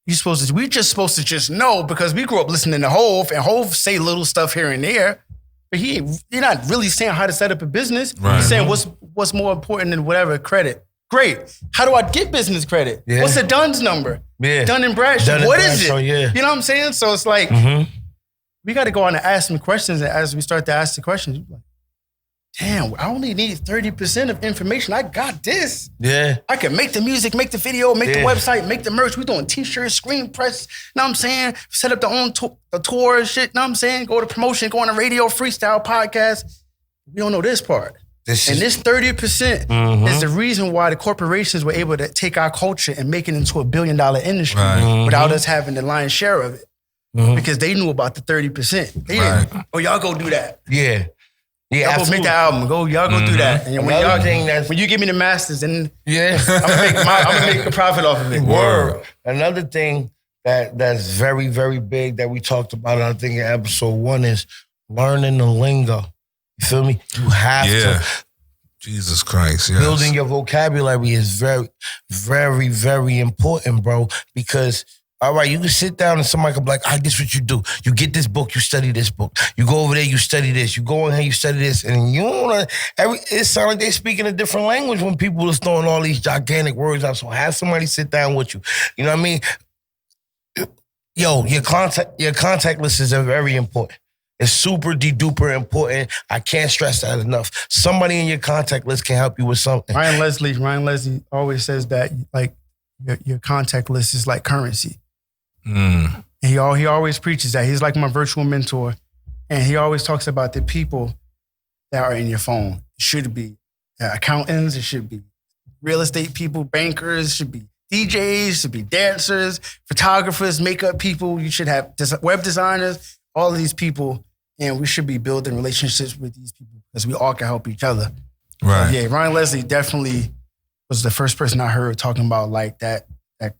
we're just supposed to just know, because we grew up listening to Hov, and Hov say little stuff here and there, but you're not really saying how to set up a business. Right. He's saying what's more important than whatever credit. Great. How do I get business credit? Yeah. What's the Dunn's number? Yeah. Dun and Bradshaw. What is it? Yeah. You know what I'm saying? So it's like, we got to go on and ask some questions. And as we start to ask the questions, you're like, damn, I only need 30% of information. I got this. Yeah. I can make the music, make the video, make the website, make the merch. We're doing t-shirts, screen press, know what I'm saying? Set up the tour and shit, know what I'm saying? Go to promotion, go on the radio, freestyle podcast. We don't know this part. This 30% is the reason why the corporations were able to take our culture and make it into $1 billion industry without us having the lion's share of it. Because they knew about the 30%. They didn't, oh, y'all go do that. Yeah. Yeah, y'all go make the album. Y'all go do that. And when you give me the masters, then I'm gonna make a profit off of it. Word. Another thing that's very, very big that we talked about, I think in episode 1 is learning the lingo. You feel me? You have to. Jesus Christ, yes. Building your vocabulary is very, very, very important, bro, because all right, you can sit down and somebody can be like, this is what you do. You get this book, you study this book. You go over there, you study this. You go in here, you study this. And you don't want to, it sounds like they speaking a different language when people are throwing all these gigantic words out. So have somebody sit down with you. You know what I mean? Yo, your contact list is very important. It's super duper important. I can't stress that enough. Somebody in your contact list can help you with something. Ryan Leslie always says that like your contact list is like currency. And he always preaches that. He's like my virtual mentor. And he always talks about the people that are in your phone. It should be accountants, it should be real estate people, bankers, it should be DJs, it should be dancers, photographers, makeup people. You should have web designers, all of these people. And we should be building relationships with these people because we all can help each other. Right. So Ryan Leslie definitely was the first person I heard talking about like that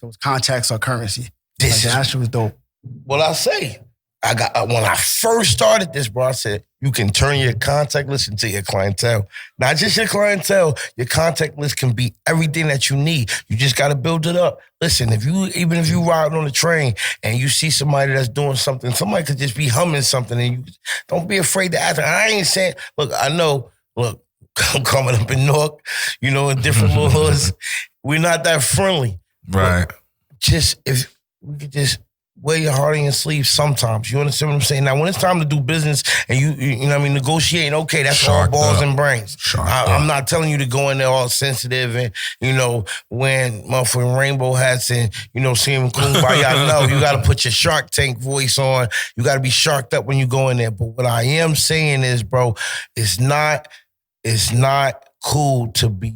those contacts are currency. That shit was dope. Well, I say, when I first started this, bro, I said, you can turn your contact list into your clientele. Not just your clientele, your contact list can be everything that you need. You just got to build it up. Listen, even if you ride on the train and you see somebody that's doing something, somebody could just be humming something and you don't be afraid to ask. I ain't saying, look, I know, I'm coming up in Newark, in different little hoods. We're not that friendly. Right. Just if we could just wear your heart on your sleeve sometimes. You understand what I'm saying? Now, when it's time to do business and you know what I mean, negotiating, okay, that's all balls and brains. I'm not telling you to go in there all sensitive and, when motherfucking rainbow hats and, seeing kumbaya. No, you got to put your Shark Tank voice on. You got to be sharked up when you go in there. But what I am saying is, bro, it's not cool to be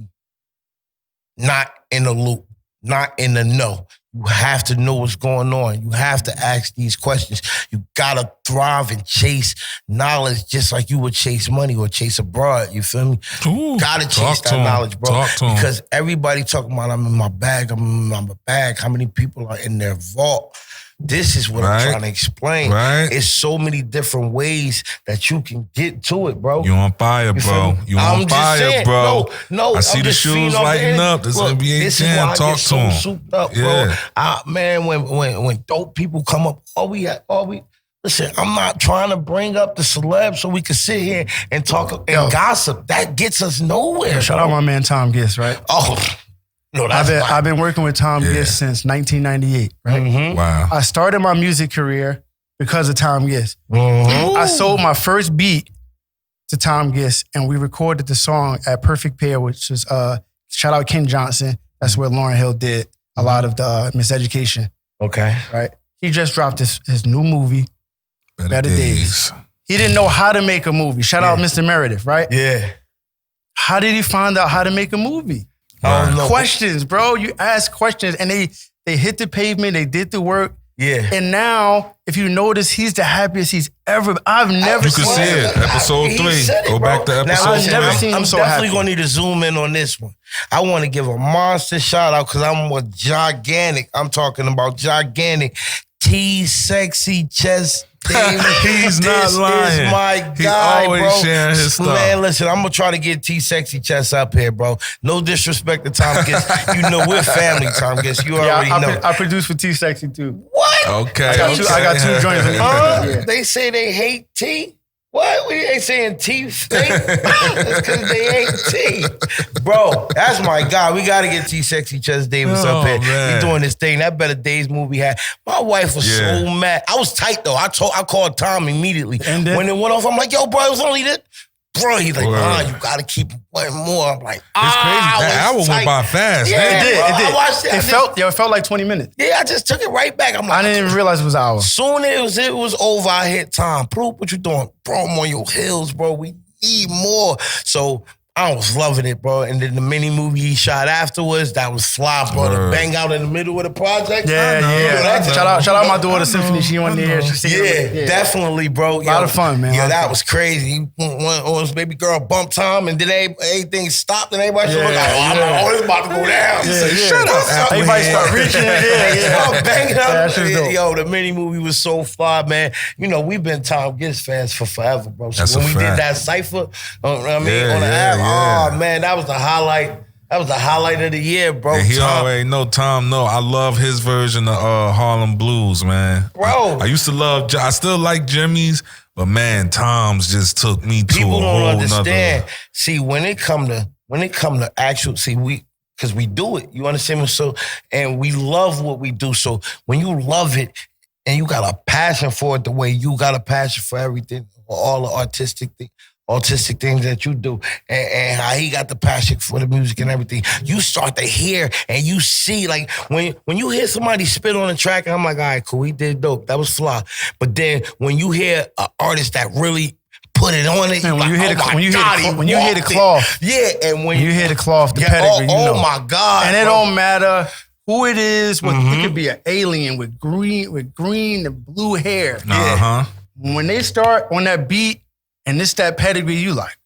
not in the loop, not in the know. You have to know what's going on. You have to ask these questions. You gotta thrive and chase knowledge just like you would chase money or chase a broad. You feel me? Ooh, gotta chase that knowledge, bro. Because everybody talking about I'm in my bag, How many people are in their vault? This is what I'm trying to explain. Right. It's so many different ways that you can get to it, bro. You on fire, bro. You on fire, bro. No, I see the shoes lighting up. This NBA Jam. Talk to him. Souped up, bro. Man, when dope people come up, listen, I'm not trying to bring up the celebs so we can sit here and talk and gossip. That gets us nowhere. Shout out my man Tom Gist, right? Oh. No, I've been working with Tom Gist since 1998, right? Mm-hmm. Wow. I started my music career because of Tom Gist. Mm-hmm. I sold my first beat to Tom Gist, and we recorded the song at Perfect Pair, which is shout out Ken Johnson. That's where Lauryn Hill did a lot of the Miseducation. Okay. Right? He just dropped his new movie, Better Days. He didn't know how to make a movie. Shout out Mr. Meredith, right? Yeah. How did he find out how to make a movie? Questions, bro. You ask questions and they hit the pavement, they did the work. Yeah. And now, if you notice, he's the happiest he's ever. I've never seen You can see it. Episode 3. Go back to episode 3. I'm definitely going to need to zoom in on this one. I want to give a monster shout out because I'm a gigantic. I'm talking about gigantic T-Sexy Chest. He's not lying. This is my guy, He always sharing his stuff. Man, listen, I'm going to try to get T-Sexy Chest up here, bro. No disrespect to Tom Gist. We're family, Tom Gist. You already know. I produce for T-Sexy too. What? Okay. I got two joints. They say they hate T? What? We ain't saying teeth stink? That's because they ain't teeth. Bro, that's my guy. We got to get T-Sexy Chest Davis up here. Man. He doing this thing. That Better Days movie had. My wife was so mad. I was tight, though. I called Tom immediately. And then, when it went off, I'm like, yo, bro, it was only this. Bro, he's like, you got to keep wanting more. I'm like, it's crazy. That hour went by fast. Yeah, it did. I watched it. It felt like 20 minutes. Yeah, I just took it right back. I'm like, I didn't even realize it was an hour. Soon as it was over, I hit Tom. Bloop, what you doing? Bro, I'm on your heels, bro. We need more. So I was loving it, bro. And then the mini movie he shot afterwards, that was fly, bro. The bang out in the middle of the project. Yeah. Shout out my daughter, Symphony. She on there. Yeah, definitely, bro. A lot of fun, man. Yeah, that was crazy. His baby girl bumped Tom, and then everything stopped, and everybody started like, it's about to go down. Shut up. Everybody start reaching. Banging out. Yo, the mini movie was so fly, man. You know, we've been Tom Gibbs fans for forever, bro. So when we did that cypher, on the app, oh man, that was the highlight. That was the highlight of the year, bro. And he already know, Tom know. I love his version of Harlem Blues, man. Bro. I used to love, I still like Jimmy's, but man, Tom's just took me to a whole nother. People don't understand. See, when it come to actual, because we do it, you understand me? So, and we love what we do. So when you love it and you got a passion for it the way you got a passion for everything, all the autistic things that you do, and how he got the passion for the music and everything, you start to hear and you see, like, when you hear somebody spit on a track, I'm like, all right, cool, he did dope, that was fly. But then when you hear an artist that really put it on it, when you hear the cloth, and when you hear the cloth, the pedigree, my God, and it don't matter who it is. It could be an alien with green and blue hair. When they start on that beat. And this that pedigree, you like.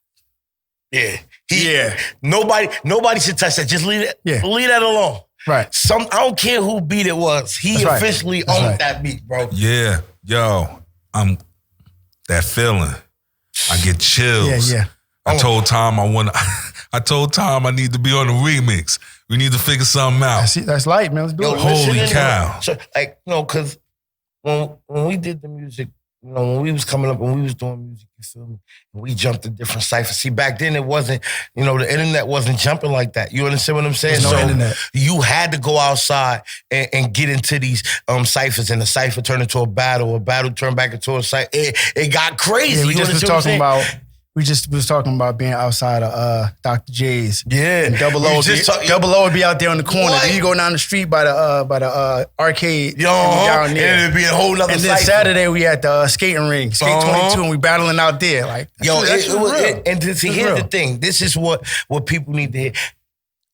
Nobody should touch that. Just leave it. Yeah. Leave that alone. Right. I don't care who beat it was. He officially owned that beat, bro. Yeah. Yo, that feeling. I get chills. Yeah. I told Tom I need to be on the remix. We need to figure something out. That's light, man. Let's do it. Holy cow. So, because when we did the music, when we was coming up and we was doing music, you feel me? And we jumped to different ciphers. See, back then it wasn't, the internet wasn't jumping like that. You understand what I'm saying? There's no internet. You had to go outside and get into these ciphers, and the cipher turned into a battle turned back into a cipher. It got crazy. Yeah, we just was talking about being outside of Dr. J's. Yeah. And Double O would be out there on the corner. Then you go down the street by the arcade. Down there. And it'd be a whole nother And then cycle. Saturday we at the skating ring, Skate 22, and we battling out there. Like, here's the thing. This is what people need to hear.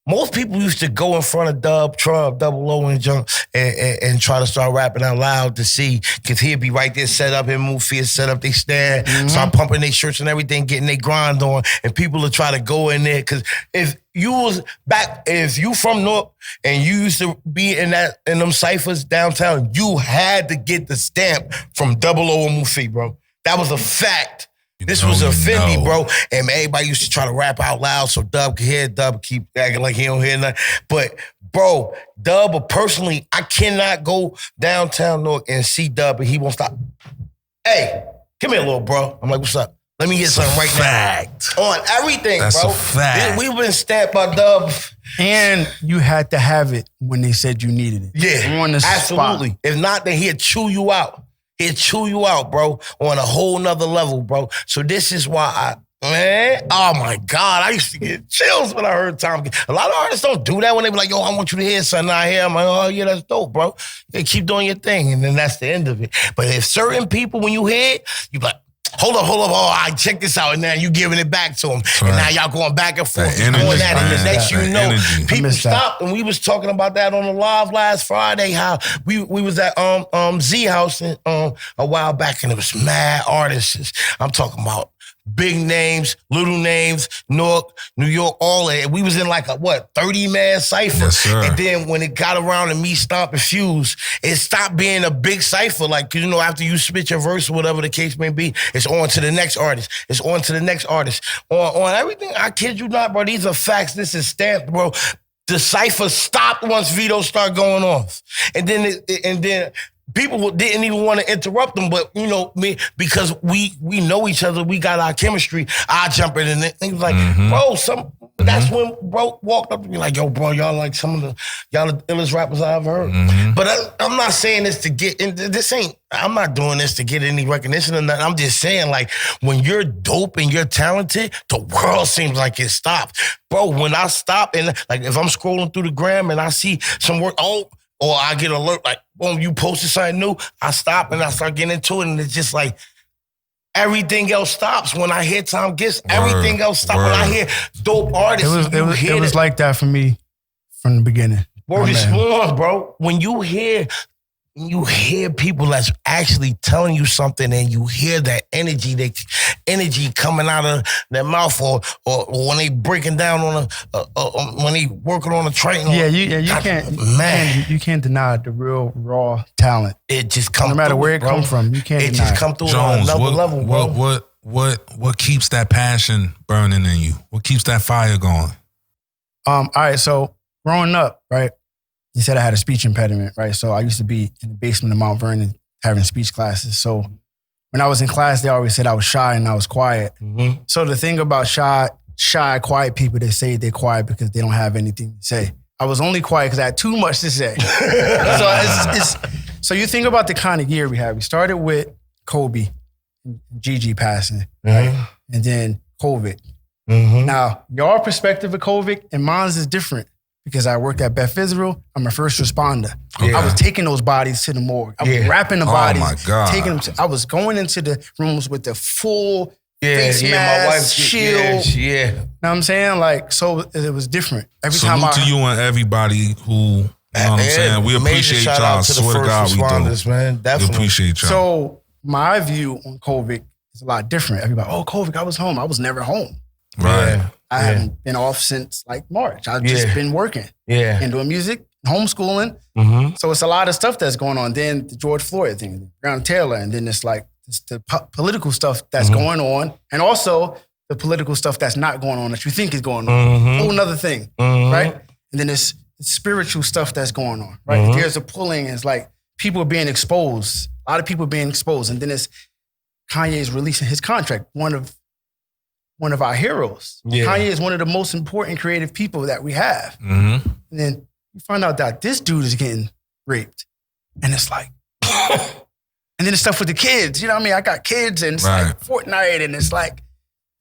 Most people used to go in front of Dub, Trump, Double O, and Junk and try to start rapping out loud to see, because he'd be right there set up, and Mufia set up, they stand, start pumping their shirts and everything, getting their grind on, and people will try to go in there, because if you from North and you used to be in them ciphers downtown, you had to get the stamp from Double O and Mufia, bro. That was a fact. This was a Fendi, bro. And everybody used to try to rap out loud so Dub could hear. Dub keep acting like he don't hear nothing. But, bro, Dub, personally, I cannot go downtown North and see Dub and he won't stop. Hey, come here, little bro. I'm like, what's up? Let me get something right now. On everything, That's bro. That's a fact. We've been stamped by Dub. And you had to have it when they said you needed it. Yeah, on the absolutely. Spot. If not, then he'll chew you out. He'll chew you out, bro, on a whole nother level, bro. So this is why oh my God, I used to get chills when I heard Tom. A lot of artists don't do that when they be like, yo, I want you to hear something out here. I'm like, oh yeah, that's dope, bro. They keep doing your thing, and then that's the end of it. But if certain people, when you hear it, you be like, hold up, I check this out, and now you giving it back to them. Right. And now y'all going back and forth, going at it. And the next you know, people stopped, and we was talking about that on the live last Friday, how we was at Z House a while back, and it was mad artists. I'm talking about big names, little names, New York, all that. We was in like a 30-man cipher. Yes, and then when it got around to me, Stomp, and Fuse, it stopped being a big cipher. Like, after you spit your verse or whatever the case may be, it's on to the next artist. It's on to the next artist. On everything, I kid you not, bro. These are facts. This is stamped, bro. The cipher stopped once Vito started going off. And then people didn't even want to interrupt them, but you know me because we know each other, we got our chemistry. I jump in and he was like, bro, that's when bro walked up to me like, yo, bro, y'all like some of y'all the illest rappers I've heard. But I'm not saying this to get I'm not doing this to get any recognition or nothing. I'm just saying, like, when you're dope and you're talented, the world seems like it stopped. Bro, when I stop and like if I'm scrolling through the gram and I see some work, or I get alert, like, boom, you posted something new, I stop and I start getting into it, and it's just like, everything else stops. When I hear Tom Gist, everything else stops. When I hear dope artists, it was like that for me from the beginning. Word is born, bro. When you hear people that's actually telling you something and you hear that energy coming out of their mouth or when they breaking down on when they working on a train. You can't deny the real raw talent. It just comes no matter where it come from. You can't deny just come through Jones, on another level, bro. What keeps that passion burning in you? What keeps that fire going? All right, so growing up, right? You said I had a speech impediment, right? So I used to be in the basement of Mount Vernon having speech classes. So when I was in class, they always said I was shy and I was quiet. So the thing about shy, quiet people, they say they're quiet because they don't have anything to say. I was only quiet because I had too much to say. So you think about the kind of year we had. We started with Kobe, Gigi passing, right? And then COVID. Now, your perspective of COVID and mine is different. Because I worked at Beth Israel, I'm a first responder. I was taking those bodies to the morgue. I was wrapping the bodies, taking them. I was going into the rooms with the full face mask, my wife's shield. You know what I'm saying? Like, so it was different. Salute to you and everybody who, you know what I'm saying? We appreciate y'all. I swear to God, we do. Man, definitely. We appreciate y'all. So my view on COVID is a lot different. Everybody, COVID, I was home. I was never home. Right. I haven't been off since like March. I've just been working. And doing music, homeschooling. So it's a lot of stuff that's going on. Then the George Floyd thing, Breonna Taylor, and then it's like it's the political stuff that's going on, and also the political stuff that's not going on that you think is going on. Whole nother thing, right? And then there's spiritual stuff that's going on, right? There's a pulling, it's like people are being exposed, a lot of people being exposed, and then it's Kanye's releasing his contract, one of our heroes. Kanye is one of the most important creative people that we have. And then you find out that this dude is getting raped. And it's like, and then the stuff with the kids, you know what I mean? I got kids and it's like Fortnite and it's like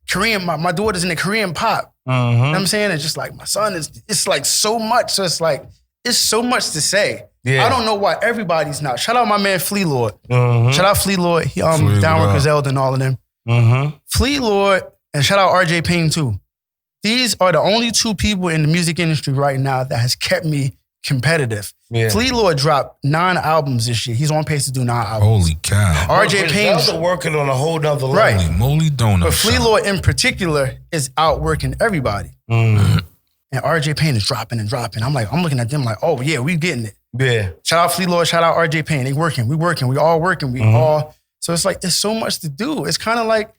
Korean, my daughter's in the Korean pop. You know what I'm saying? It's just like my son it's like so much. So it's like, it's so much to say. I don't know why everybody's not. Shout out my man Flea Lord. Shout out Flea Lord. He down with Griselda and all of them. Flea Lord. And shout out RJ Payne too. These are the only two people in the music industry right now that has kept me competitive. Flea Lord dropped 9 albums this year. He's on pace to do 9 albums. Holy cow. RJ Payne's working on a whole nother level. Right. Holy moly donut. But Flea Lord in particular is outworking everybody. And RJ Payne is dropping and dropping. I'm looking at them like, oh yeah, we getting it. Shout out Flea Lord, shout out RJ Payne. They working, we all working, we all. So it's like, there's so much to do. It's kind of like,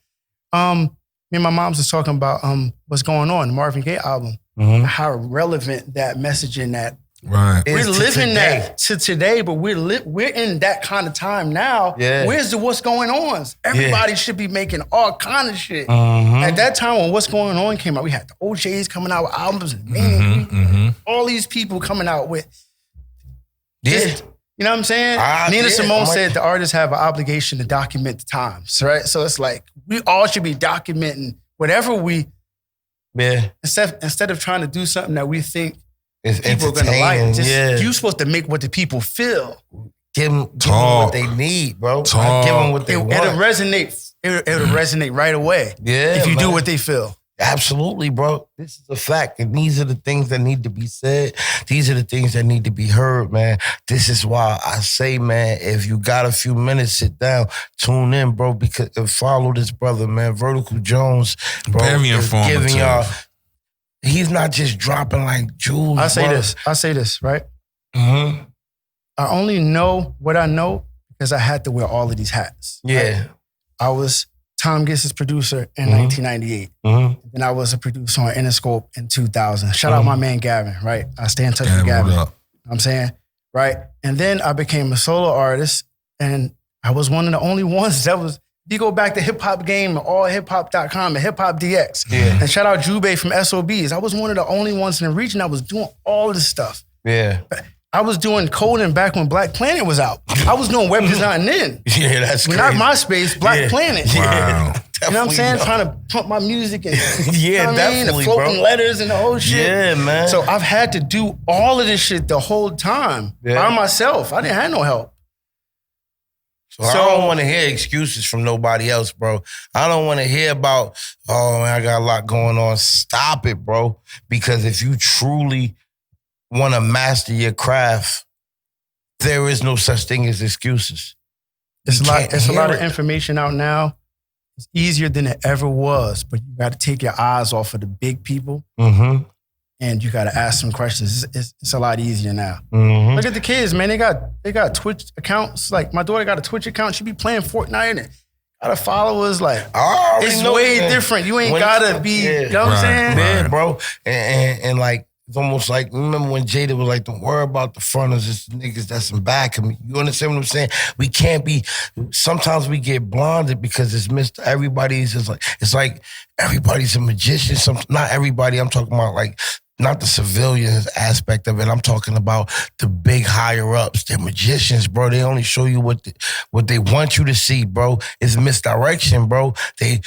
me and my moms was talking about what's going on, the Marvin Gaye album, how relevant that messaging that we're living that to today, but we're in that kind of time now. Where's what's going on? Everybody should be making all kind of shit. At that time when What's Going On came out, we had the OJs coming out with albums and all these people coming out with you know what I'm saying? Nina Simone said the artists have an obligation to document the times, right? So it's like, we all should be documenting whatever we, instead of trying to do something that we think people are going to like. You're supposed to make what the people feel. Give them what they need, bro. Give them what they want. It'll resonate right away if you do what they feel. Absolutely, bro. This is a fact. And these are the things that need to be said. These are the things that need to be heard, man. This is why I say, man, if you got a few minutes, sit down, tune in, bro, because follow this brother, man. Vertical Jones, bro. Very informative. Giving y'all, he's not just dropping like jewels. I say this, right? I only know what I know because I had to wear all of these hats. Right? I was Tom Gist's producer in 1998. And I was a producer on Interscope in 2000. Shout out my man Gavin, right? I stay in touch with Gavin. You know what I'm saying? right? And then I became a solo artist, and I was one of the only ones that was. You go back to Hip Hop Game, allhiphop.com, and Hip Hop DX. Yeah. And shout out Jube from SOBs. I was one of the only ones in the region that was doing all this stuff. Yeah. I was doing coding back when Black Planet was out. I was doing web design then. Yeah, that's crazy. Not MySpace, Black Planet. Yeah. Wow. You know what I'm saying? Trying to pump my music and yeah, you know definitely, the floating bro. letters and the whole shit. Yeah, man. So I've had to do all of this shit the whole time by myself. I didn't have no help. So I don't want to hear excuses from nobody else, bro. I don't want to hear about, oh, man, I got a lot going on. Stop it, bro. Because if you truly want to master your craft, there is no such thing as excuses. It's a lot of information out now. It's easier than it ever was, but you got to take your eyes off of the big people. Mm-hmm. And you got to ask some questions. It's a lot easier now. Mm-hmm. Look at the kids, man. They got Twitch accounts. Like my daughter got a Twitch account. She be playing Fortnite and got her followers. Like it's way different. You ain't gotta be. You know what I'm saying? Yeah, bro. And like it's almost like remember when Jada was like, "Don't worry about the fronters, it's the niggas that's in back of me." You understand what I'm saying? We can't be. Sometimes we get blinded because it's missed. Everybody's just like it's like everybody's a magician. Not everybody. I'm talking about like. Not the civilians aspect of it. I'm talking about the big higher ups. They're magicians, bro. They only show you what they want you to see, bro. It's misdirection, bro. They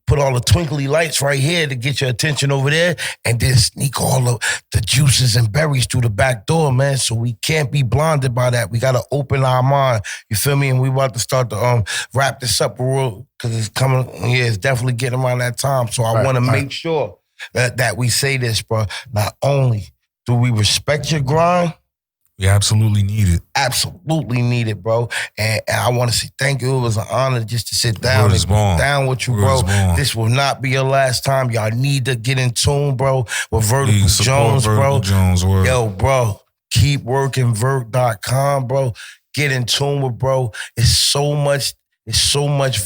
put all the twinkly lights right here to get your attention over there and then sneak all of the juices and berries through the back door, man. So we can't be blinded by that. We got to open our mind. You feel me? And we about to start to wrap this up real because it's coming. Yeah, it's definitely getting around that time. So I want to make sure that we say this, bro. Not only do we respect your grind, we absolutely need it. Absolutely need it, bro. And I want to say thank you. It was an honor just to sit down and down with you, bro. This will not be your last time. Y'all need to get in tune, bro, with Vertical Jones, bro. Yo, bro, keep working Vert.com, bro. Get in tune with bro. It's so much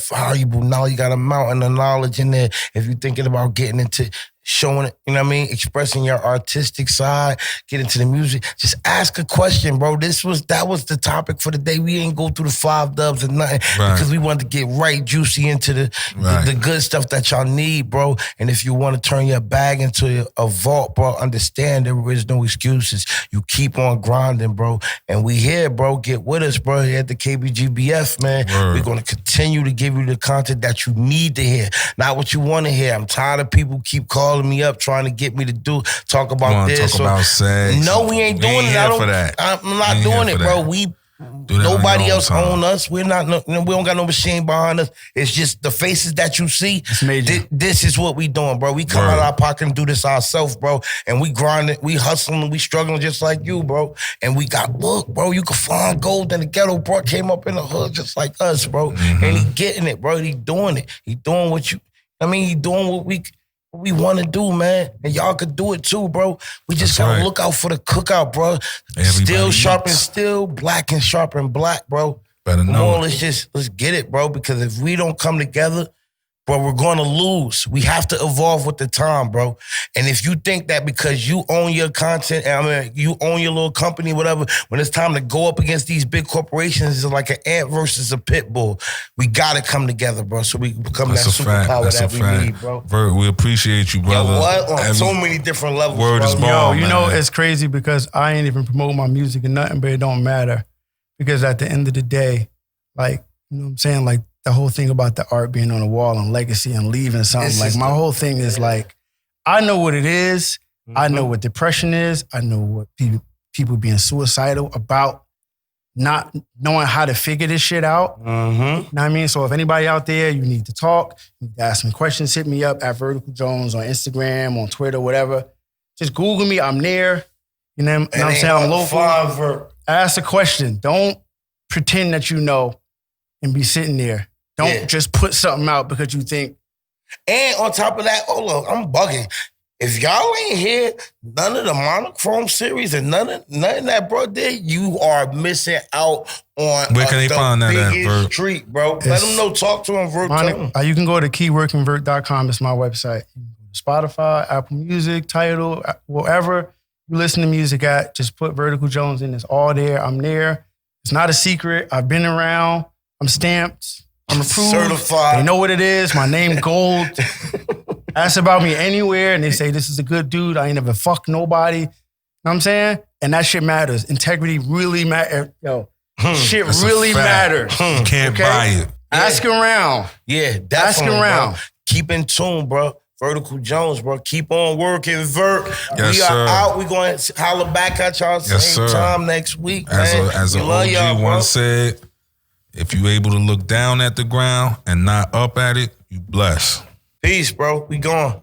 valuable knowledge. You got a mountain of knowledge in there. If you're thinking about getting into showing it, you know what I mean? Expressing your artistic side, get into the music. Just ask a question, bro. That was the topic for the day. We ain't go through the 5 dubs or nothing because we wanted to get right juicy into the good stuff that y'all need, bro. And if you want to turn your bag into a vault, bro, understand there is no excuses. You keep on grinding, bro. And we here, bro. Get with us, bro, here at the KBGBF, man. We're going to continue to give you the content that you need to hear, not what you want to hear. I'm tired of people keep calling me up trying to get me to talk about this. Talk about sex. No, we ain't doing it. I'm not doing it, bro. Nobody else own us. We don't got no machine behind us. It's just the faces that you see. This is what we doing, bro. We come out of our pocket and do this ourselves, bro. And we grinding, we hustling, we struggling just like you, bro. And we got, look, bro, you can find gold in the ghetto, bro. Came up in the hood just like us, bro. Mm-hmm. And he getting it, bro. He doing it. He doing he doing what we want to do, man. And y'all could do it too, bro. We just gotta look out for the cookout, bro. Still sharp and still, black and sharp and black, bro. Better know. Let's get it, bro. Because if we don't come together, bro, we're going to lose. We have to evolve with the time, bro. And if you think that because you own your content, you own your little company, whatever, when it's time to go up against these big corporations, it's like an ant versus a pit bull. We got to come together, bro, so we can become that superpower that we need, bro. Vert, we appreciate you, brother. On so many different levels, word is born, you know, it's crazy because I ain't even promote my music or nothing, but it don't matter. Because at the end of the day, like, you know what I'm saying? Like, the whole thing about the art being on the wall and legacy and leaving something, like my whole thing is like, I know what it is. Mm-hmm. I know what depression is. I know what people being suicidal about not knowing how to figure this shit out. Mm-hmm. You know what I mean? So if anybody out there, you need to talk, you need to ask me questions, hit me up at Vertical Jones on Instagram, on Twitter, whatever. Just Google me. I'm there. You know what I'm saying? I'm local. Ask a question. Don't pretend that you know and be sitting there. Don't just put something out because you think. And on top of that, hold on, I'm bugging. If y'all ain't hear none of the Monochrome series and none of that, bro, did, you are missing out on where can they find that at, treat, bro. Let them know. Talk to them, Vert. You can go to keepworkingvert.com. It's my website. Spotify, Apple Music, Tidal, whatever. you listen to music at, just put Vertical Jones in. It's all there. I'm there. It's not a secret. I've been around. I'm stamped. I'm approved. Certified. They know what it is. My name gold. Ask about me anywhere and they say, this is a good dude. I ain't never fucked nobody. You know what I'm saying? And that shit matters. Integrity really matters. Yo, shit really matters. You can't buy it. Ask around. Yeah, definitely. Ask around. Bro. Keep in tune, bro. Vertical Jones, bro. Keep on working, Vert. Yes, we are sir. out. We going to holler back at y'all same time next week, man. As an OG once said, if you able to look down at the ground and not up at it, you blessed. Peace, bro. We gone.